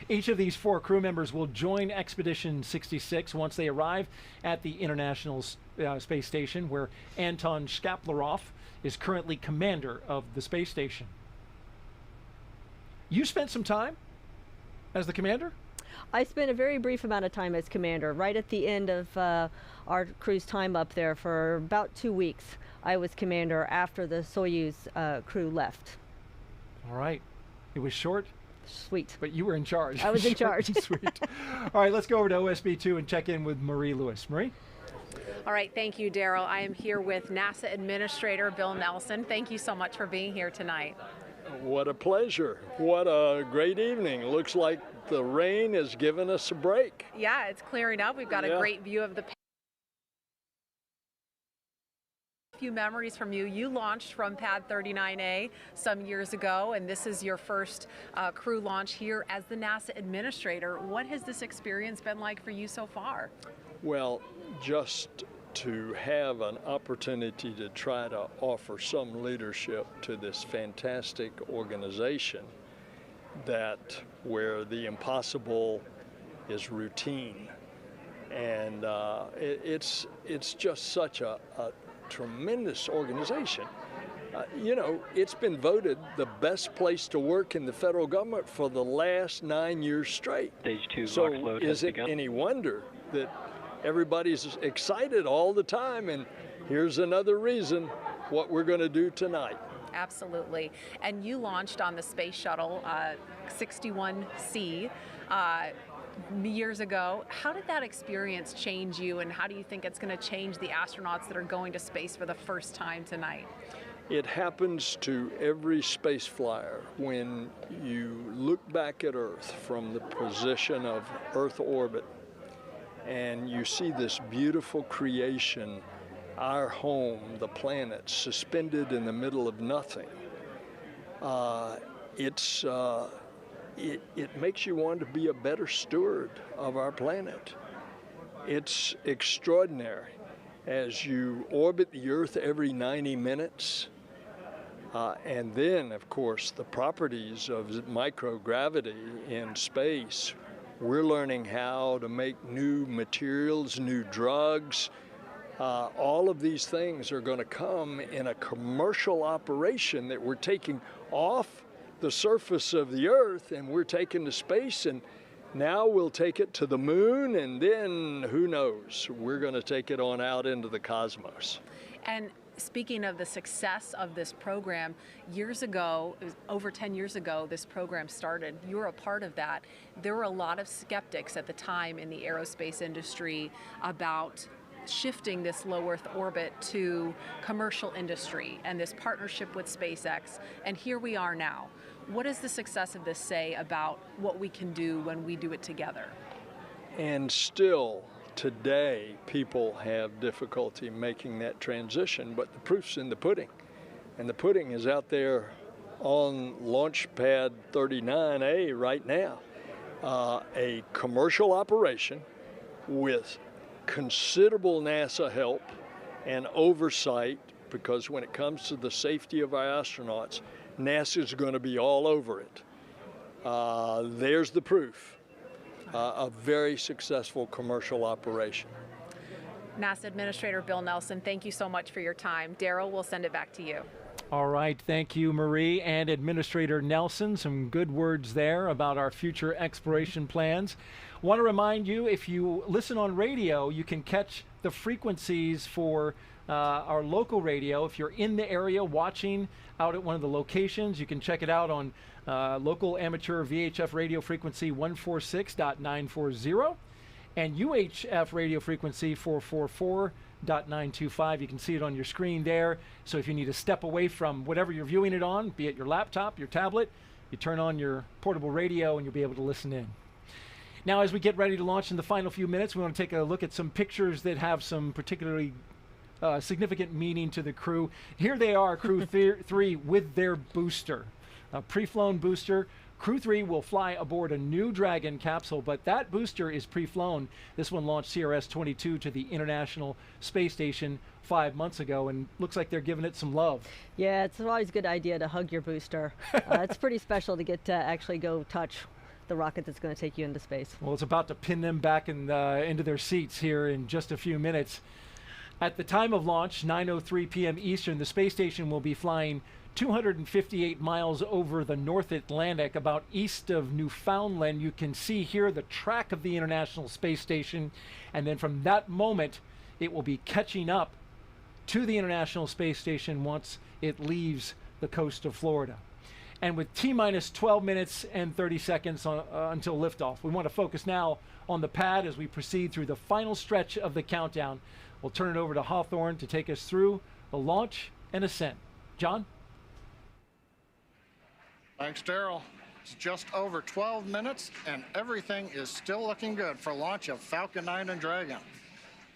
Each of these 4 crew members will join Expedition 66 once they arrive at the International Space Station, where Anton Shkaplerov is currently commander of the space station. You spent some time as the commander? I spent a very brief amount of time as commander. Right at the end of our crew's time up there for about 2 weeks, I was commander after the Soyuz crew left. All right. It was short? Sweet. But you were in charge. I was in charge. Sweet. All right, let's go over to OSB2 and check in with Marie Lewis. Marie? All right, thank you, Daryl. I am here with NASA Administrator Bill Nelson. Thank you so much for being here tonight. What a pleasure. What a great evening. Looks like the rain has given us a break. Yeah, it's clearing up. We've got a great view of the few memories from you. You launched from Pad 39A some years ago, and this is your first crew launch here as the NASA Administrator. What has this experience been like for you so far? Well, just to have an opportunity to try to offer some leadership to this fantastic organization where the impossible is routine. And it's just such a tremendous organization. You know, it's been voted the best place to work in the federal government for the last 9 years straight. Stage 2 so box load is it any wonder that everybody's excited all the time? And here's another reason what we're going to do tonight. Absolutely. And you launched on the Space Shuttle 61C years ago. How did that experience change you, and how do you think it's going to change the astronauts that are going to space for the first time tonight? It happens to every space flyer when you look back at Earth from the position of Earth orbit and you see this beautiful creation, our home, the planet, suspended in the middle of nothing. It makes you want to be a better steward of our planet. It's extraordinary. As you orbit the Earth every 90 minutes, and then, of course, the properties of microgravity in space, we're learning how to make new materials, new drugs. All of these things are going to come in a commercial operation that we're taking off the surface of the Earth and we're taking to space, and now we'll take it to the moon, and then who knows, we're going to take it on out into the cosmos. And speaking of the success of this program, years ago, over 10 years ago, this program started. You were a part of that. There were a lot of skeptics at the time in the aerospace industry about shifting this low Earth orbit to commercial industry and this partnership with SpaceX, and here we are now. What does the success of this say about what we can do when we do it together? And still, today, people have difficulty making that transition, but the proof's in the pudding. And the pudding is out there on Launch Pad 39A right now. A commercial operation with considerable NASA help and oversight, because when it comes to the safety of our astronauts, NASA's going to be all over it. There's the proof. A very successful commercial operation. NASA Administrator Bill Nelson, thank you so much for your time. Daryl, we'll send it back to you. All right, thank you, Marie and Administrator Nelson. Some good words there about our future exploration plans. Want to remind you, if you listen on radio, you can catch the frequencies for our local radio. If you're in the area watching out at one of the locations, you can check it out on local amateur VHF radio frequency 146.940 and UHF radio frequency 444.925. You can see it on your screen there. So if you need to step away from whatever you're viewing it on, be it your laptop, your tablet, you turn on your portable radio and you'll be able to listen in. Now, as we get ready to launch in the final few minutes, we want to take a look at some pictures that have some particularly significant meaning to the crew. Here they are, Crew 3 with their booster, a pre-flown booster. Crew 3 will fly aboard a new Dragon capsule, but that booster is pre-flown. This one launched CRS-22 to the International Space Station 5 months ago, and looks like they're giving it some love. Yeah, it's always a good idea to hug your booster. It's pretty special to get to actually go touch the rocket that's going to take you into space. Well, it's about to pin them back into their seats here in just a few minutes. At the time of launch, 9:03 p.m. Eastern, the space station will be flying 258 miles over the North Atlantic, about east of Newfoundland. You can see here the track of the International Space Station, and then from that moment, it will be catching up to the International Space Station once it leaves the coast of Florida. And with T-minus 12 minutes and 30 seconds until liftoff, we want to focus now on the pad as we proceed through the final stretch of the countdown. We'll turn it over to Hawthorne to take us through the launch and ascent. John? Thanks, Daryl. It's just over 12 minutes, and everything is still looking good for launch of Falcon 9 and Dragon.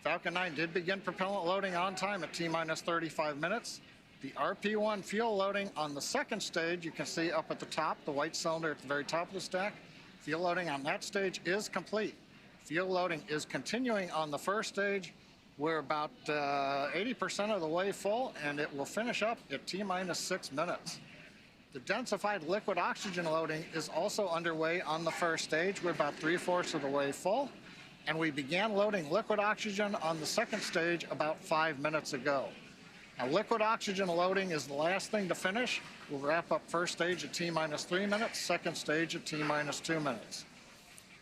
Falcon 9 did begin propellant loading on time at T-minus 35 minutes. The RP-1 fuel loading on the second stage, you can see up at the top, the white cylinder at the very top of the stack. Fuel loading on that stage is complete. Fuel loading is continuing on the first stage. We're about 80% of the way full, and it will finish up at T-minus 6 minutes. The densified liquid oxygen loading is also underway on the first stage. We're about 3/4 of the way full, and we began loading liquid oxygen on the second stage about 5 minutes ago. Now, liquid oxygen loading is the last thing to finish. We'll wrap up first stage at T-minus 3 minutes, second stage at T-minus 2 minutes.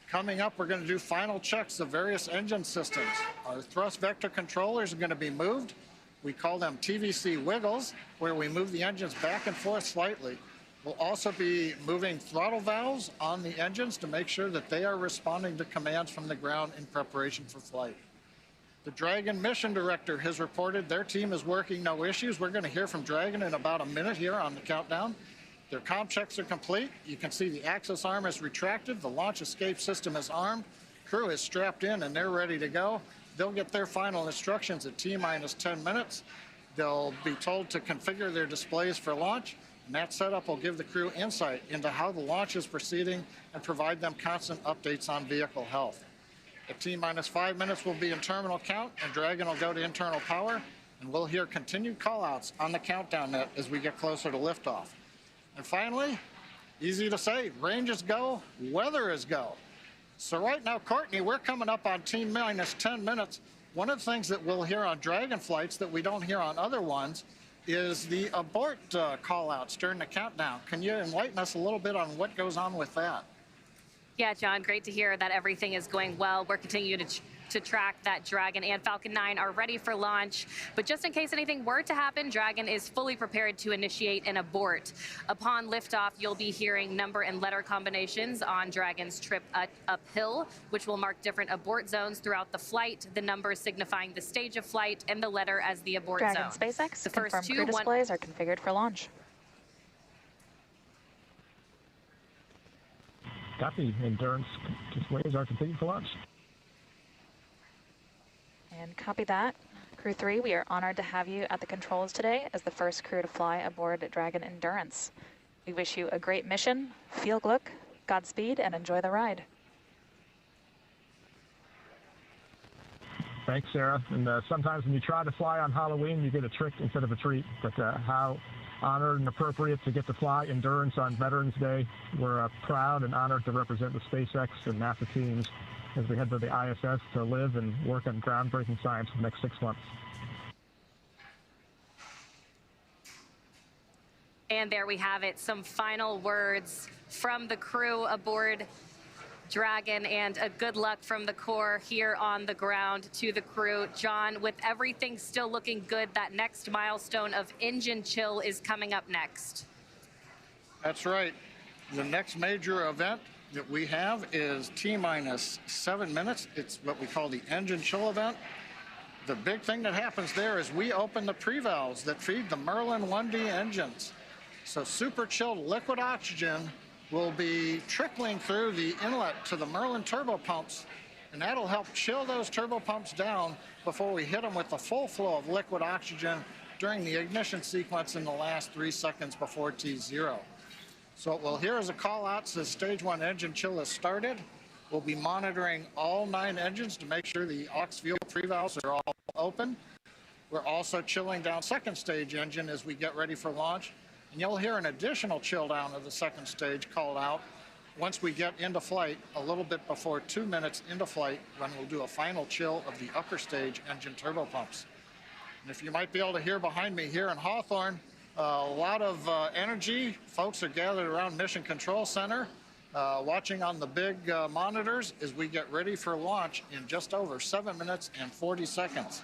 Coming up, we're going to do final checks of various engine systems. Our thrust vector controllers are going to be moved. We call them TVC wiggles, where we move the engines back and forth slightly. We'll also be moving throttle valves on the engines to make sure that they are responding to commands from the ground in preparation for flight. The Dragon mission director has reported their team is working no issues. We're going to hear from Dragon in about a minute here on the countdown. Their comm checks are complete. You can see the access arm is retracted. The launch escape system is armed. Crew is strapped in and they're ready to go. They'll get their final instructions at T-minus 10 minutes. They'll be told to configure their displays for launch, and that setup will give the crew insight into how the launch is proceeding and provide them constant updates on vehicle health. At T-minus 5 minutes, we'll be in terminal count, and Dragon will go to internal power, and we'll hear continued call-outs on the countdown net as we get closer to liftoff. And finally, easy to say, range is go, weather is go. So right now, Courtney, we're coming up on T-minus 10 minutes. One of the things that we'll hear on Dragon flights that we don't hear on other ones is the abort call-outs during the countdown. Can you enlighten us a little bit on what goes on with that? Yeah, John, great to hear that everything is going well. We're continuing to track that Dragon and Falcon 9 are ready for launch. But just in case anything were to happen, Dragon is fully prepared to initiate an abort. Upon liftoff, you'll be hearing number and letter combinations on Dragon's trip uphill, which will mark different abort zones throughout the flight, the numbers signifying the stage of flight and the letter as the abort Dragon zone. SpaceX, The confirm first crew displays are configured for launch. Copy. Endurance displays are configured for launch. And copy that. Crew 3, we are honored to have you at the controls today as the first crew to fly aboard Dragon Endurance. We wish you a great mission, feel glück, Godspeed, and enjoy the ride. Thanks, Sarah. And sometimes when you try to fly on Halloween, you get a trick instead of a treat. But how honored and appropriate to get to fly Endurance on Veterans Day. We're proud and honored to represent the SpaceX and NASA teams as we head to the ISS to live and work on groundbreaking science for the next 6 months. And there we have it, some final words from the crew aboard Dragon, and a good luck from the Corps here on the ground to the crew. John, with everything still looking good, that next milestone of engine chill is coming up next. That's right. The next major event that we have is T-minus 7 minutes. It's what we call the engine chill event. The big thing that happens there is we open the pre-valves that feed the Merlin 1D engines. So super chilled liquid oxygen will be trickling through the inlet to the Merlin turbo pumps, and that'll help chill those turbo pumps down before we hit them with the full flow of liquid oxygen during the ignition sequence in the last 3 seconds before T0. So what we'll hear is a call out says stage 1 engine chill has started. We'll be monitoring all 9 engines to make sure the aux fuel pre-valves are all open. We're also chilling down second stage engine as we get ready for launch. And you'll hear an additional chill down of the second stage called out once we get into flight, a little bit before 2 minutes into flight, when we'll do a final chill of the upper stage engine turbo pumps. And if you might be able to hear behind me here in Hawthorne, a lot of energy. Folks are gathered around Mission Control Center, watching on the big monitors as we get ready for launch in just over 7 minutes and 40 seconds.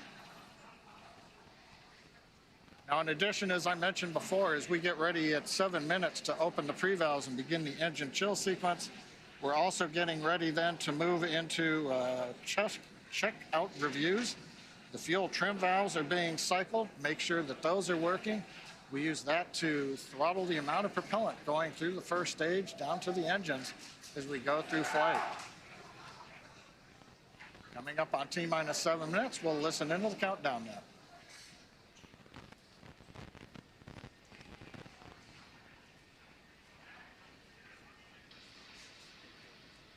Now, in addition, as I mentioned before, as we get ready at 7 minutes to open the pre-valves and begin the engine chill sequence, we're also getting ready then to move into check-out reviews. The fuel trim valves are being cycled. Make sure that those are working. We use that to throttle the amount of propellant going through the first stage down to the engines as we go through flight. Coming up on T-minus 7 minutes, we'll listen into the countdown now.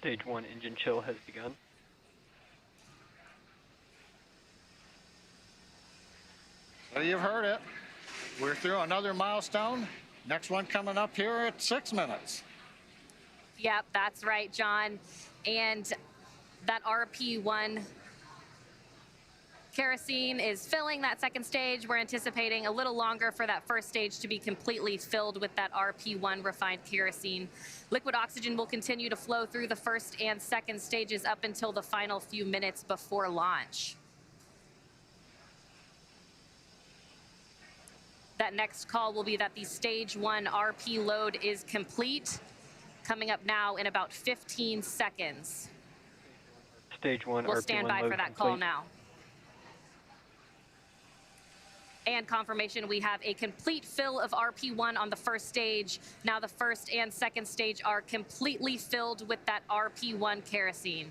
Stage 1 engine chill has begun. So you've heard it. We're through another milestone. Next one coming up here at 6 minutes. Yep, that's right, John. And that RP1 kerosene is filling that second stage. We're anticipating a little longer for that first stage to be completely filled with that RP1 refined kerosene. Liquid oxygen will continue to flow through the first and second stages up until the final few minutes before launch. That next call will be that the stage 1 RP load is complete, coming up now in about 15 seconds. Stage 1 We'll RP1 stand by load for that complete. call now. And confirmation, we have a complete fill of RP1 on the first stage. Now the first and second stage are completely filled with that RP1 kerosene.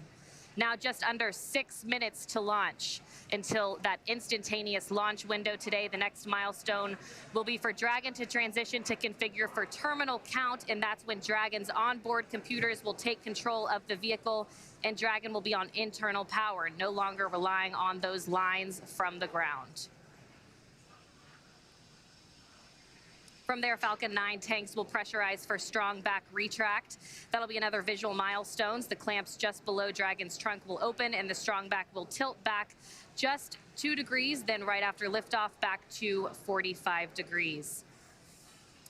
Now just under 6 minutes to launch until that instantaneous launch window today. The next milestone will be for Dragon to transition to configure for terminal count, and that's when Dragon's onboard computers will take control of the vehicle, and Dragon will be on internal power, no longer relying on those lines from the ground. From there, Falcon 9 tanks will pressurize for strong back retract. That'll be another visual milestone. The clamps just below Dragon's trunk will open, and the strong back will tilt back just 2 degrees, then right after liftoff, back to 45 degrees.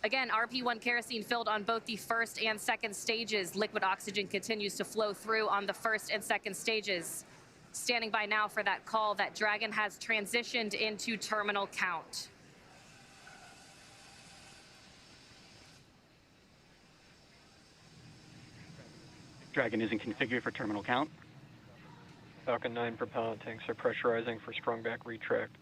Again, RP1 kerosene filled on both the first and second stages. Liquid oxygen continues to flow through on the first and second stages. Standing by now for that call that Dragon has transitioned into terminal count. Dragon isn't configured for terminal count. Falcon 9 propellant tanks are pressurizing for strong back retract.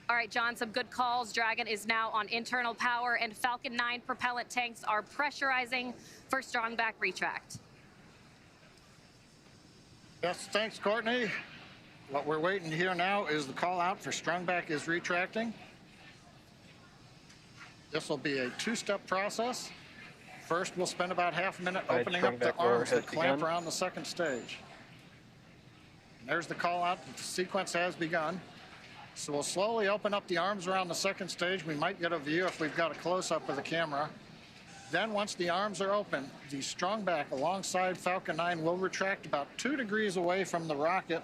All right, John, some good calls. Dragon is now on internal power, and Falcon 9 propellant tanks are pressurizing for strong back retract. Yes, thanks, Courtney. What we're waiting to hear now is the call out for strong back is retracting. This will be a 2-step process. First, we'll spend about half a minute opening up the arms that clamp around the second stage. And there's the call out. The sequence has begun. So we'll slowly open up the arms around the second stage. We might get a view if we've got a close-up of the camera. Then once the arms are open, the strong back alongside Falcon 9 will retract about 2 degrees away from the rocket.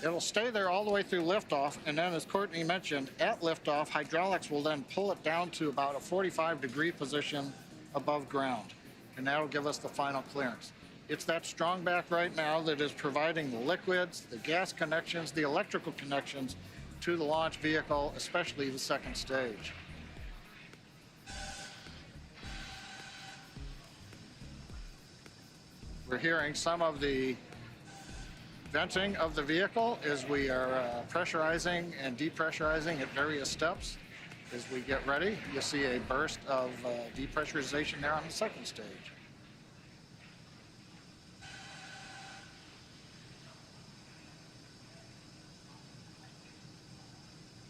It'll stay there all the way through liftoff, and then as Courtney mentioned, at liftoff, hydraulics will then pull it down to about a 45-degree position above ground, and that'll give us the final clearance. It's that strong back right now that is providing the liquids, the gas connections, the electrical connections to the launch vehicle, especially the second stage. We're hearing some of the venting of the vehicle as we are pressurizing and depressurizing at various steps. As we get ready, you'll see a burst of depressurization there on the second stage.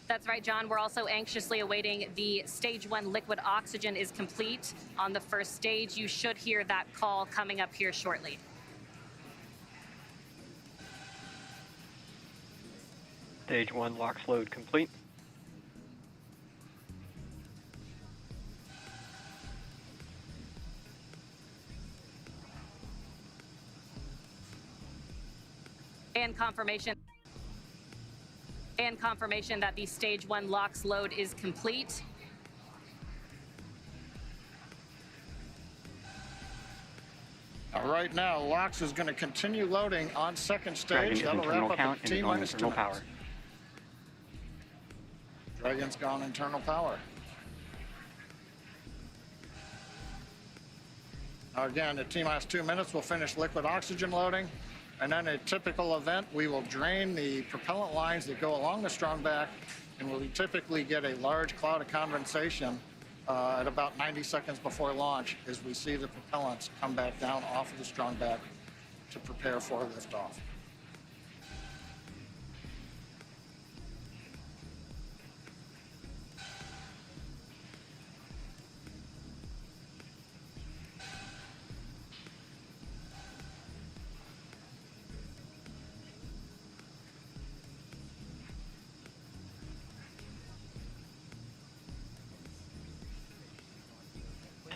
That's right, John. We're also anxiously awaiting the stage 1 liquid oxygen is complete on the first stage. You should hear that call coming up here shortly. Stage 1 LOX load complete. And confirmation that the stage 1 LOX load is complete. Right now, LOX is going to continue loading on second stage. That'll wrap up at T-minus 2 minutes. Dragon's gone internal power. Now again, at T-minus 2 minutes, we'll finish liquid oxygen loading. And then a typical event, we will drain the propellant lines that go along the strong back, and we'll typically get a large cloud of condensation at about 90 seconds before launch as we see the propellants come back down off of the strong back to prepare for liftoff.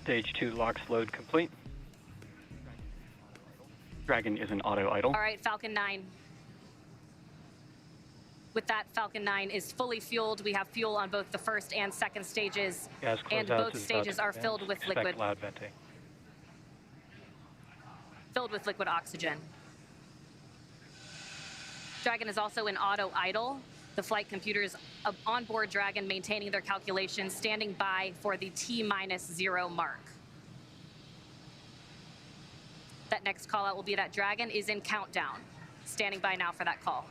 Stage 2 LOX load complete. Dragon is in auto idle. All right, Falcon 9. With that, Falcon 9 is fully fueled. We have fuel on both the first and second stages, and both stages are filled with liquid. Loud venting. Filled with liquid oxygen. Dragon is also in auto idle. The flight computers on board Dragon maintaining their calculations, standing by for the T-0 mark. That next call out will be that Dragon is in countdown. Standing by now for that call.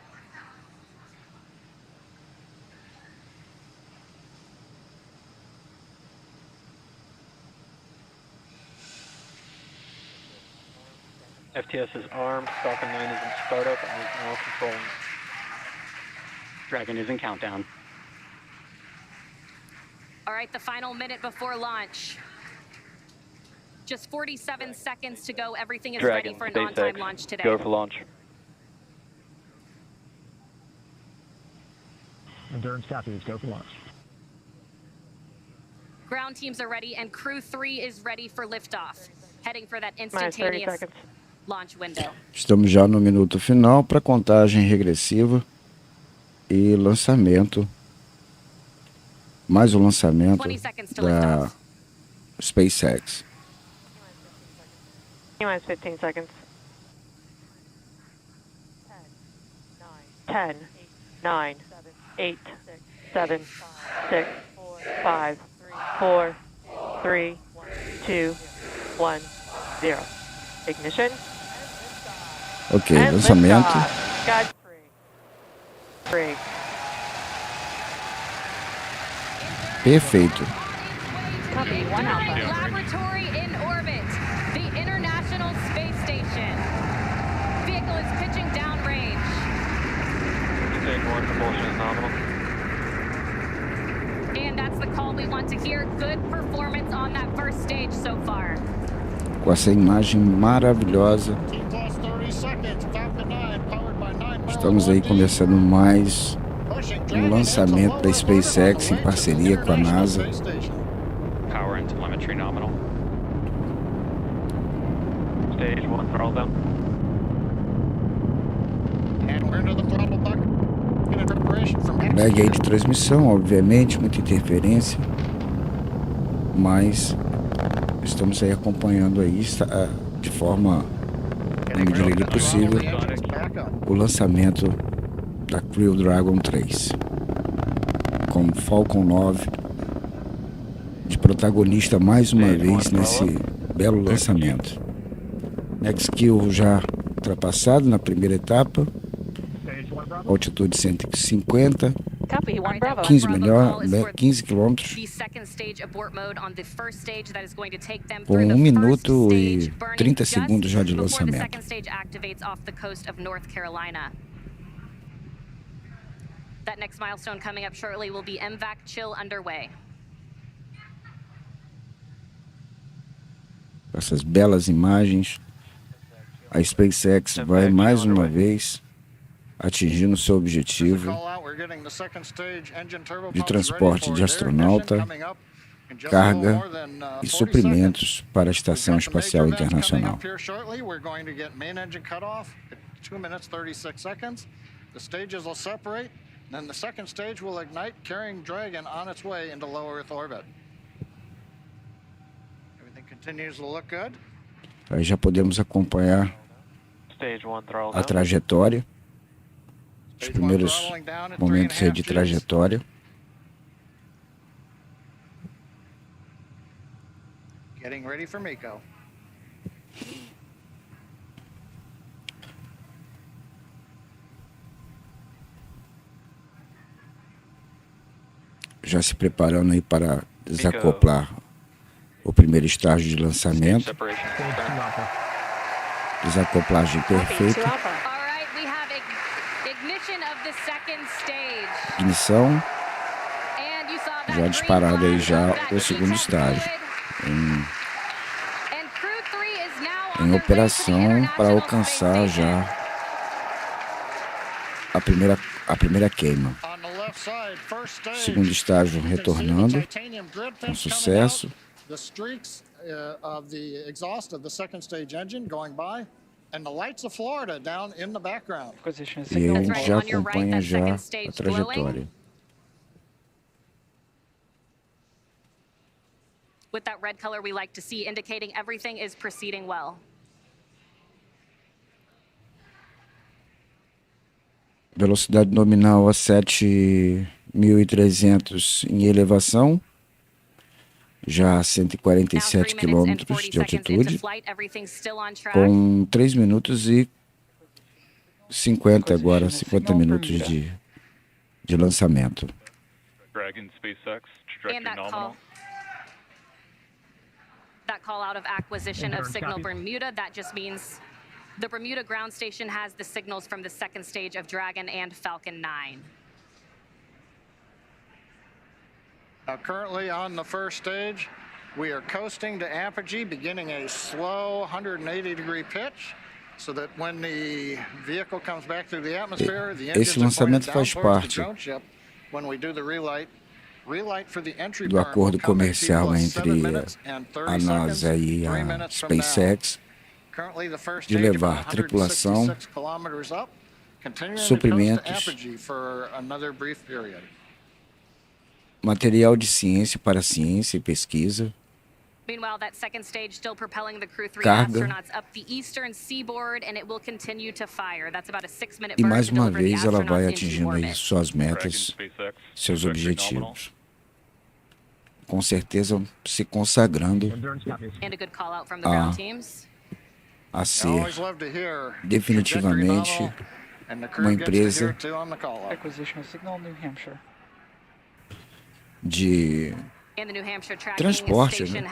FTS is armed, Falcon 9 is in startup and is now controlling. Dragon is in countdown. All right, the final minute before launch. Just 47 seconds to go. Everything is ready for an on-time launch today. Go for launch. Endurance copies, go for launch. Ground teams are ready, and Crew 3 is ready for liftoff. Heading for that instantaneous launch window. Estamos já no minuto final para contagem regressiva e lançamento. Mais um lançamento da SpaceX. T-minus 15 seconds. 10, 9, 8, 7, 6, 5, 4, 3, 2, 1, 0. Ignition. Ok, lançamento. Perfeito. Laboratory in orbit, the International Space Station. Vehicle is pitching downrange. Stage 1 propulsion is nominal. And that's the call we want to hear. Good performance on that first stage so far. Com essa imagem maravilhosa. Estamos aí começando mais um lançamento da SpaceX em parceria com a NASA. Power and telemetry nominal. Stage 1 throttle down. And we're into the throttle bucket. lag aí de transmissão, obviamente, muita interferência, mas estamos aí acompanhando aí de forma, na medida do possível, o lançamento da Crew Dragon 3 com Falcon 9 de protagonista mais uma vez nesse belo lançamento. Next Kill já ultrapassado na primeira etapa, altitude 150, 15 quilômetros, com 1 minuto e 30 segundos já de lançamento. That next milestone coming up shortly will be MVAC chill underway. Essas belas imagens, a SpaceX vai mais uma vez atingindo seu objetivo de transporte de astronauta, carga e suprimentos para a Estação Espacial Internacional. Then the second stage will ignite, carrying Dragon on its way into low Earth orbit. Everything continues to look good. Aí já podemos acompanhar a trajetória, os primeiros momentos aí de trajetória. Getting ready for MECO. Já se preparando aí para desacoplar o primeiro estágio de lançamento. Desacoplagem perfeita. Ignição. Já disparado aí já o segundo estágio. Em operação para alcançar já a primeira queima. Segundo estágio retornando com sucesso. E a gente já acompanha já a trajetória. With that red color we like to see, indicating everything is proceeding well. Velocidade nominal a 7.300 em elevação, já a 147 km de altitude, com 3 minutos e 50 agora, 50 minutos de lançamento. Dragon SpaceX, trajectory nominal. That call out of acquisition of signal Bermuda, that just means the Bermuda ground station has the signals from the second stage of Dragon and Falcon 9. Now, currently on the first stage, we are coasting to apogee, beginning a slow 180-degree pitch, so that when the vehicle comes back through the atmosphere, the engines are pointed down towards the drone ship. When we do the relight for the entry do acordo comercial entre a NASA e a SpaceX, de levar tripulação, suprimentos, material de ciência para ciência e pesquisa, Meanwhile, that second stage still propelling the Crew 3 carga, astronauts up the eastern seaboard, and it will continue to fire. That's about a 6-minute e burn mais to uma deliver the vez ela vai astronauts into atingindo aí orbit. suas metas, seus objetivos. Com certeza se consagrando And a good call out from the ground teams. a ser definitivamente uma empresa de transporte, né,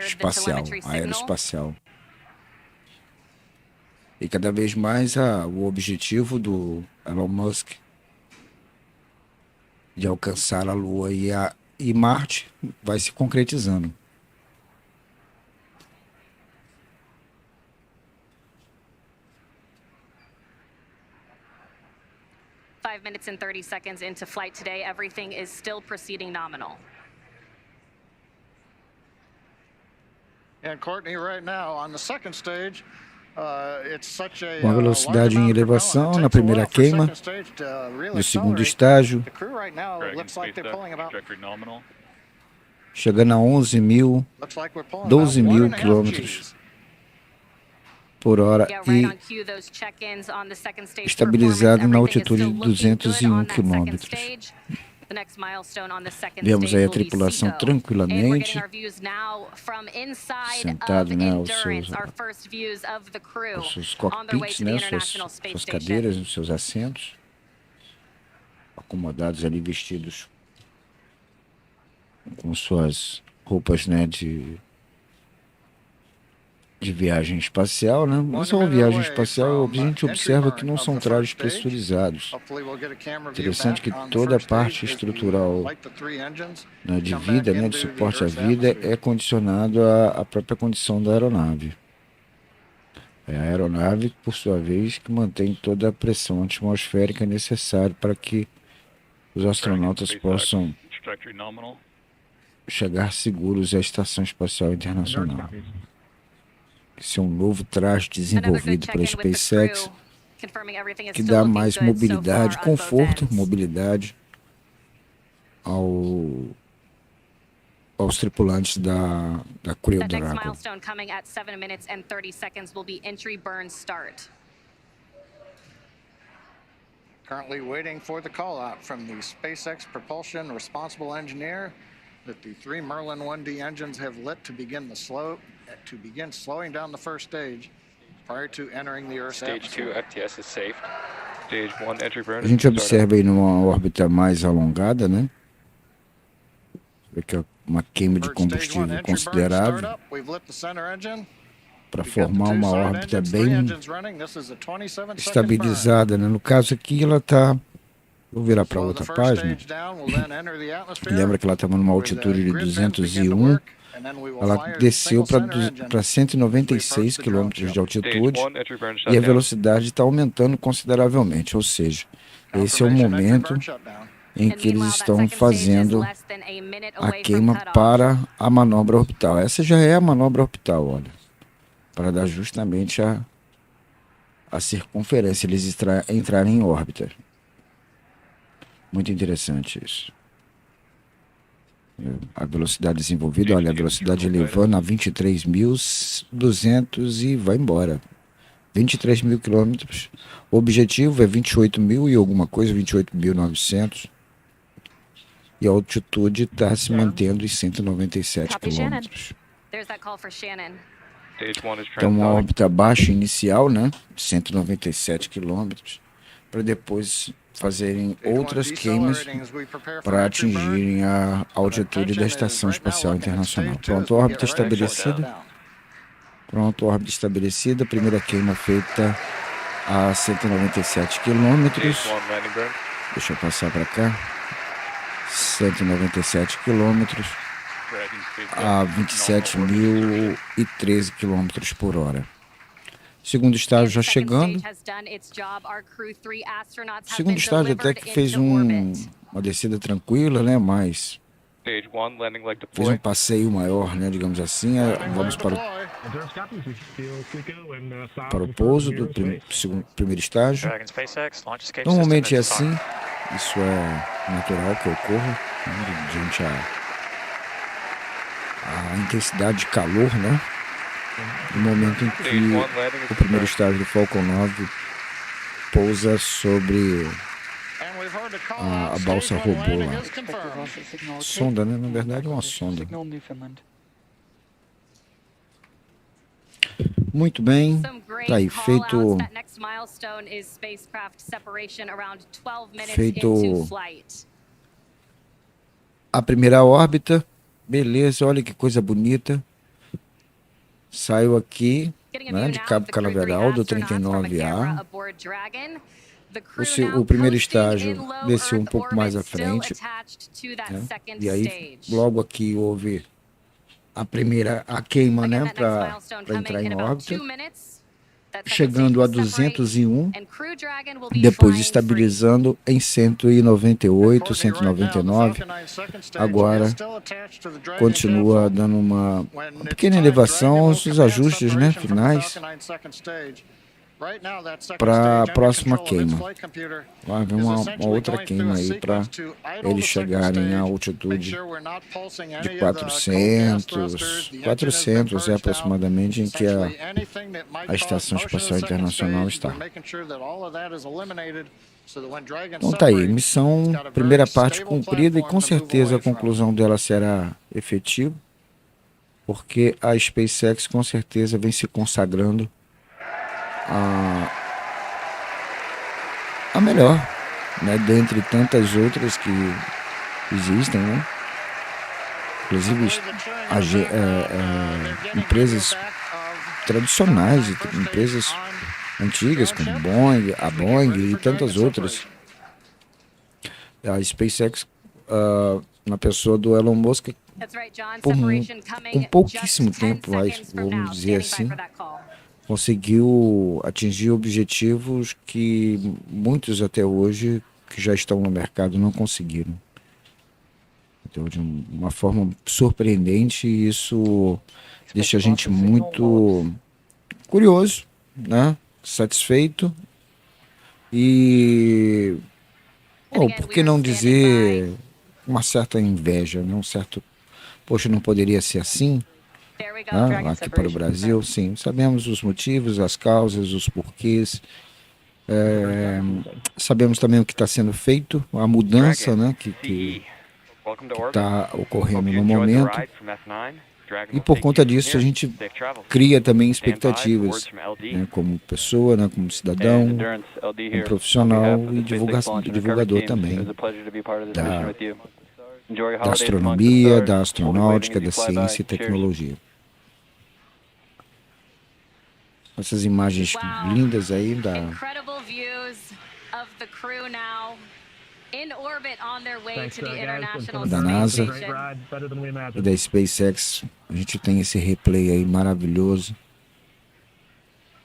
espacial, aeroespacial. E cada vez mais o objetivo do Elon Musk de alcançar a Lua e Marte vai se concretizando. Five minutes and 30 seconds into flight today, everything is still proceeding nominal. And Courtney, right now on the second stage, Com a velocidade em elevação na primeira queima, no segundo estágio, chegando a 12 mil quilômetros por hora e estabilizado na altitude de 201 quilômetros. Vemos aí a tripulação tranquilamente, sentado, né, aos seus cockpits, né, suas cadeiras, os seus assentos, acomodados ali, vestidos com suas roupas, né, de viagem espacial, né? Mas é uma viagem espacial, a gente observa que não são trajes pressurizados. Interessante que toda a parte estrutural, né, de vida, né, de suporte à vida, é condicionado à própria condição da aeronave. É a aeronave, por sua vez, que mantém toda a pressão atmosférica necessária para que os astronautas possam chegar seguros à Estação Espacial Internacional. Esse é um novo traje desenvolvido pela SpaceX que dá mais mobilidade, conforto, mobilidade aos tripulantes da Crew Dragon. Currently waiting for the call out from the SpaceX propulsion responsible engineer that the 3 Merlin 1D engines have lit to begin slowing down the first stage prior to entering the Earth's atmosphere. Stage 2 FTS is safe. Stage 1 entry burn. A gente observa aí numa órbita mais alongada, né? Aqui é uma queima de combustível considerável para formar uma órbita bem estabilizada, né? No caso aqui ela está, vou virar para outra página. Lembra que ela estava numa altitude de 201. Ela desceu para 196 km de altitude e a velocidade está aumentando consideravelmente, ou seja, esse é o momento em que eles estão fazendo a queima para a manobra orbital. Essa já é a manobra orbital, olha, para dar justamente a circunferência, eles entrarem em órbita. Muito interessante isso. A velocidade desenvolvida, olha, a velocidade elevando a 23.200 e vai embora. 23 mil quilômetros. O objetivo é 28 mil e alguma coisa, 28.900. E a altitude está se mantendo em 197 quilômetros. Então, uma órbita baixa inicial, né? 197 quilômetros. Para depois fazerem outras queimas para atingirem a altitude da Estação Espacial Internacional. Pronto, órbita estabelecida. Pronto, órbita estabelecida. Primeira queima feita a 197 quilômetros. Deixa eu passar para cá. 197 quilômetros a 27.013 quilômetros por hora. Segundo estágio já chegando. Segundo estágio até que fez uma descida tranquila, né? Mas fez um passeio maior, né? Digamos assim. Vamos para o pouso do primeiro estágio. Normalmente é assim. Isso é natural que ocorra, né, diante a intensidade de calor, né? No momento em que o primeiro estágio do Falcon 9 pousa sobre a balsa robô lá. Sonda, né? Na verdade é uma sonda. Muito bem, tá aí, feito a primeira órbita, beleza, olha que coisa bonita. Saiu aqui, né, de Cabo Canaveral, do 39A. O primeiro estágio desceu um pouco mais à frente, né, e aí logo aqui houve a queima, né, para entrar em órbita. chegando a 201, depois estabilizando em 198, 199. Agora continua dando uma pequena elevação aos ajustes, né, finais para a próxima queima. Vai haver uma outra queima aí para eles chegarem à altitude de 400 é aproximadamente em que a Estação Espacial Internacional está. Então tá aí, missão, primeira parte cumprida, e com certeza a conclusão dela será efetiva, porque a SpaceX com certeza vem se consagrando a melhor, né, dentre tantas outras que existem, né? Inclusive empresas tradicionais, empresas antigas como a Boeing e tantas outras. A SpaceX, na pessoa do Elon Musk, com pouquíssimo tempo, vamos dizer assim, conseguiu atingir objetivos que muitos até hoje que já estão no mercado não conseguiram. Então, de uma forma surpreendente, isso deixa a gente muito curioso, né? Satisfeito e, por que não dizer, uma certa inveja, né? Um certo, poxa, não poderia ser assim? Aqui para o Brasil, sim, sabemos os motivos, as causas, os porquês, sabemos também o que está sendo feito, a mudança, né, que está ocorrendo no momento, e por conta disso a gente cria também expectativas, né, como pessoa, né, como cidadão, como profissional e divulgador também da astronomia, da astronáutica, da ciência e tecnologia. Essas imagens lindas aí da NASA e da SpaceX. A gente tem esse replay aí maravilhoso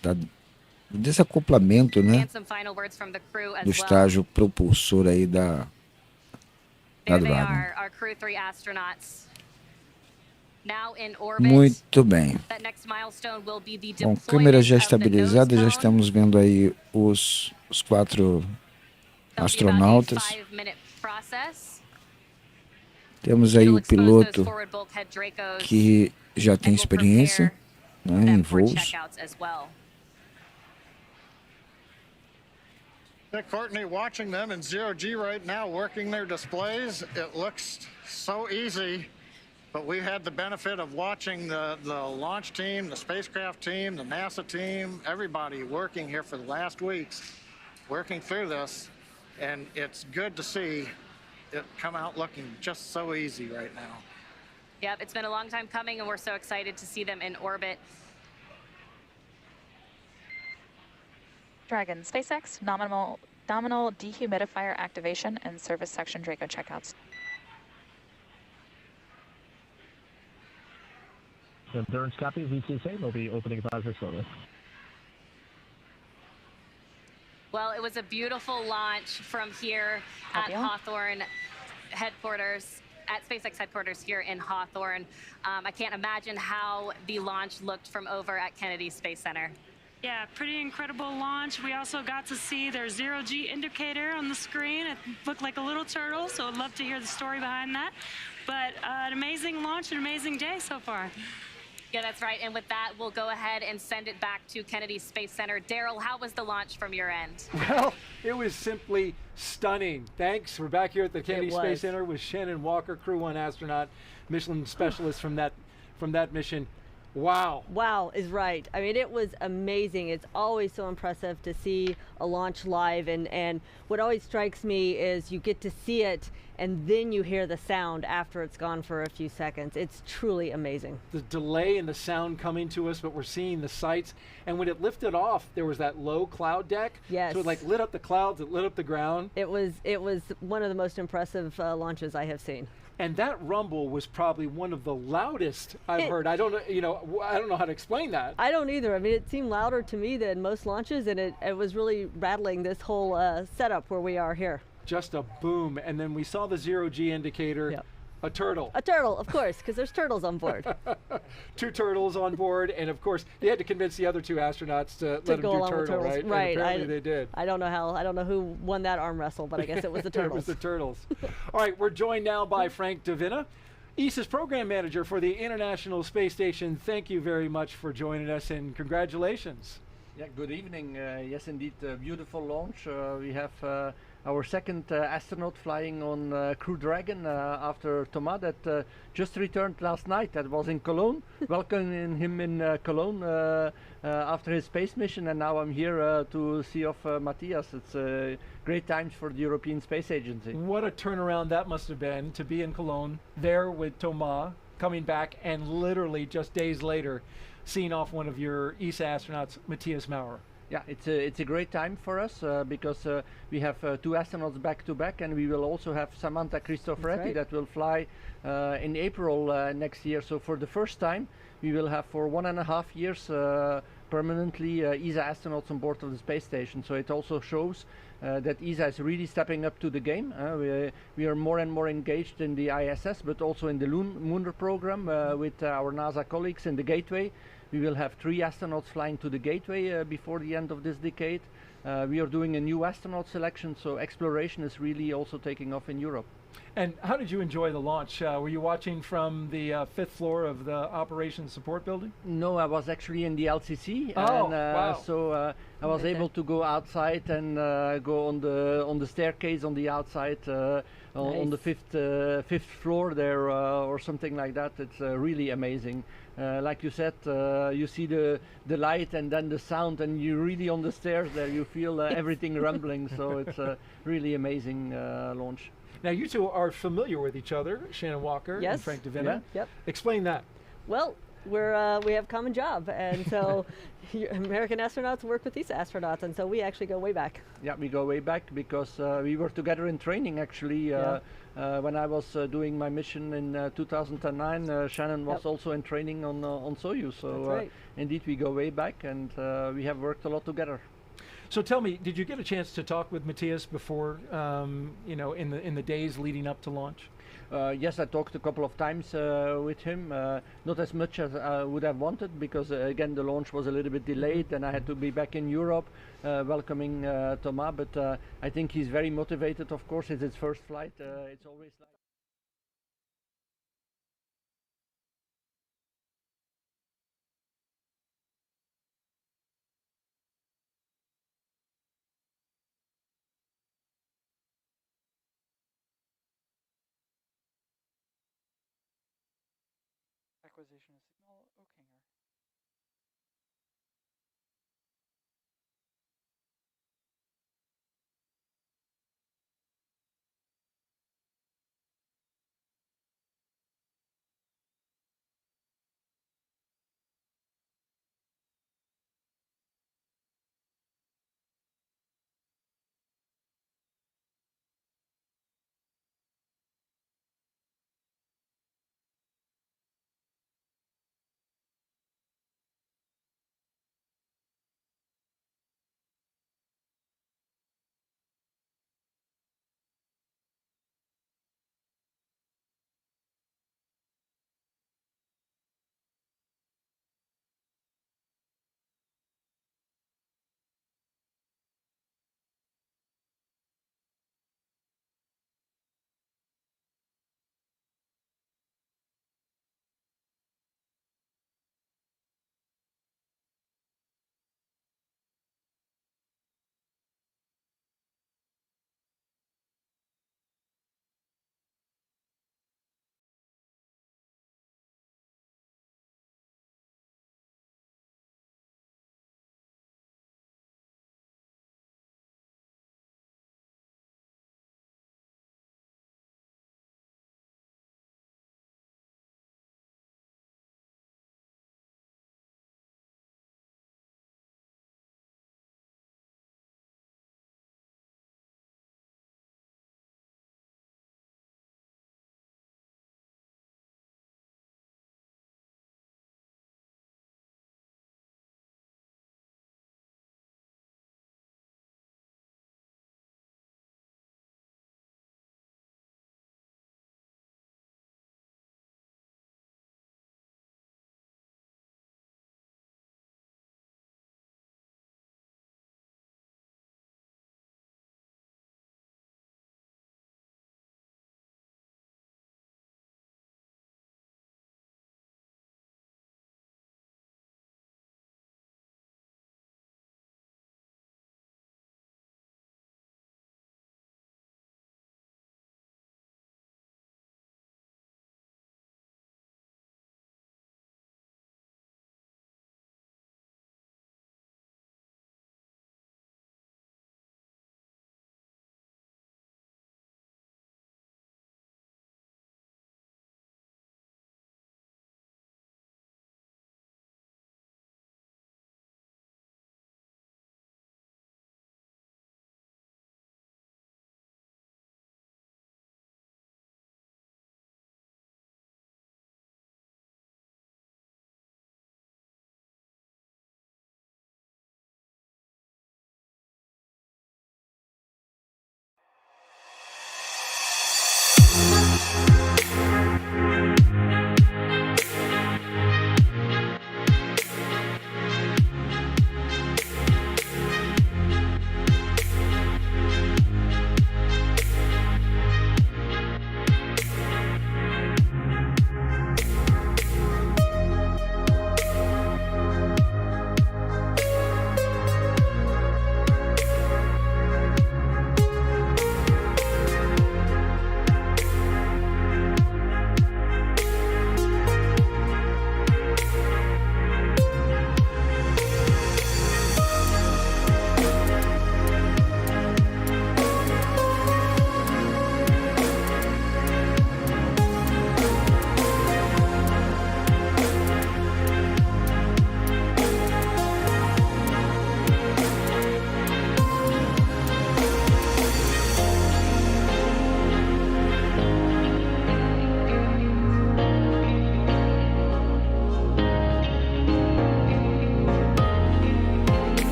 do desacoplamento, né, do estágio propulsor aí da Dragon. Muito bem. Bom, câmera já estabilizada, já estamos vendo aí os 4 astronautas. Temos aí o piloto que já tem experiência, né, em voos. Courtney, watching them in 0G right now, working their displays, it looks so easy, but we had the benefit of watching the launch team, the spacecraft team, the NASA team, everybody working here for the last weeks, working through this, and it's good to see it come out looking just so easy right now. Yep, it's been a long time coming, and we're so excited to see them in orbit. Dragon, SpaceX, nominal dehumidifier activation and service section Draco checkouts. Endurance copy, VCSA will be opening advisor slowly. Well, it was a beautiful launch from here at Hawthorne headquarters, at SpaceX headquarters here in Hawthorne. I can't imagine how the launch looked from over at Kennedy Space Center. Yeah, pretty incredible launch. We also got to see their 0G indicator on the screen. It looked like a little turtle, so I'd love to hear the story behind that. But an amazing launch, an amazing day so far. Yeah, that's right. And with that, we'll go ahead and send it back to Kennedy Space Center. Daryl, how was the launch from your end? Well, it was simply stunning. Thanks. We're back here at the Kennedy Space Center with Shannon Walker, Crew 1 astronaut, Michelin specialist from that mission. Wow. Wow is right. I mean, it was amazing. It's always so impressive to see a launch live, and what always strikes me is you get to see it and then you hear the sound after it's gone for a few seconds. It's truly amazing. The delay in the sound coming to us, but we're seeing the sights. And when it lifted off, there was that low cloud deck. Yes. So it like lit up the clouds, it lit up the ground. It was one of the most impressive launches I have seen. And that rumble was probably one of the loudest I've heard. I don't know, I don't know how to explain that. I don't either. I mean, it seemed louder to me than most launches, and it was really rattling this whole setup where we are here. Just a boom, and then we saw the 0G indicator. Yep. A turtle. A turtle, of course, because there's turtles on board. 2 turtles on board, and of course, you had to convince the other 2 astronauts to let them go do along with turtle, turtles. right? Right. And apparently they did. I don't know who won that arm wrestle, but I guess it was the turtles. It was the turtles. All right, we're joined now by Frank Davina, ESA's program manager for the International Space Station. Thank you very much for joining us, and congratulations. Yeah, good evening. Yes, indeed, beautiful launch. We have our second astronaut flying on Crew Dragon after Thomas that just returned last night. That was in Cologne. Welcoming him in Cologne after his space mission, and now I'm here to see off Matthias. It's great times for the European Space Agency. What a turnaround that must have been to be in Cologne, there with Thomas, coming back, and literally just days later seeing off one of your ESA astronauts, Matthias Maurer. Yeah, it's a great time for us because we have 2 astronauts back to back, and we will also have Samantha Cristoforetti that will fly in April next year. So for the first time, we will have for 1.5 years permanently ESA astronauts on board of the space station. So it also shows that ESA is really stepping up to the game. We are more and more engaged in the ISS, but also in the lunar program with our NASA colleagues in the Gateway. We will have 3 astronauts flying to the Gateway before the end of this decade. We are doing a new astronaut selection, so exploration is really also taking off in Europe. And how did you enjoy the launch? Were you watching from the 5th floor of the Operations Support Building? No, I was actually in the LCC. Oh, and, wow. So I was able to go outside and go on the staircase on the outside on the fifth floor there or something like that. It's really amazing. Like you said, you see the light and then the sound, and you're really on the stairs there. You feel everything rumbling. So it's a really amazing launch. Now, you 2 are familiar with each other, Shannon Walker and Frank Davina. Yeah. Yep. Explain that. Well, we have a common job, and so American astronauts work with these astronauts, and so we actually go way back. Yeah, we go way back because we were together in training actually. When I was doing my mission in 2009, Shannon was also in training on Soyuz. So indeed, we go way back, and we have worked a lot together. So tell me, did you get a chance to talk with Matthias before, in the days leading up to launch? Yes, I talked a couple of times with him, not as much as I would have wanted because again the launch was a little bit delayed and I had to be back in Europe welcoming Thomas, but I think he's very motivated. Of course, it's his first flight. It's always like Acquisition of signal, O'Kinger.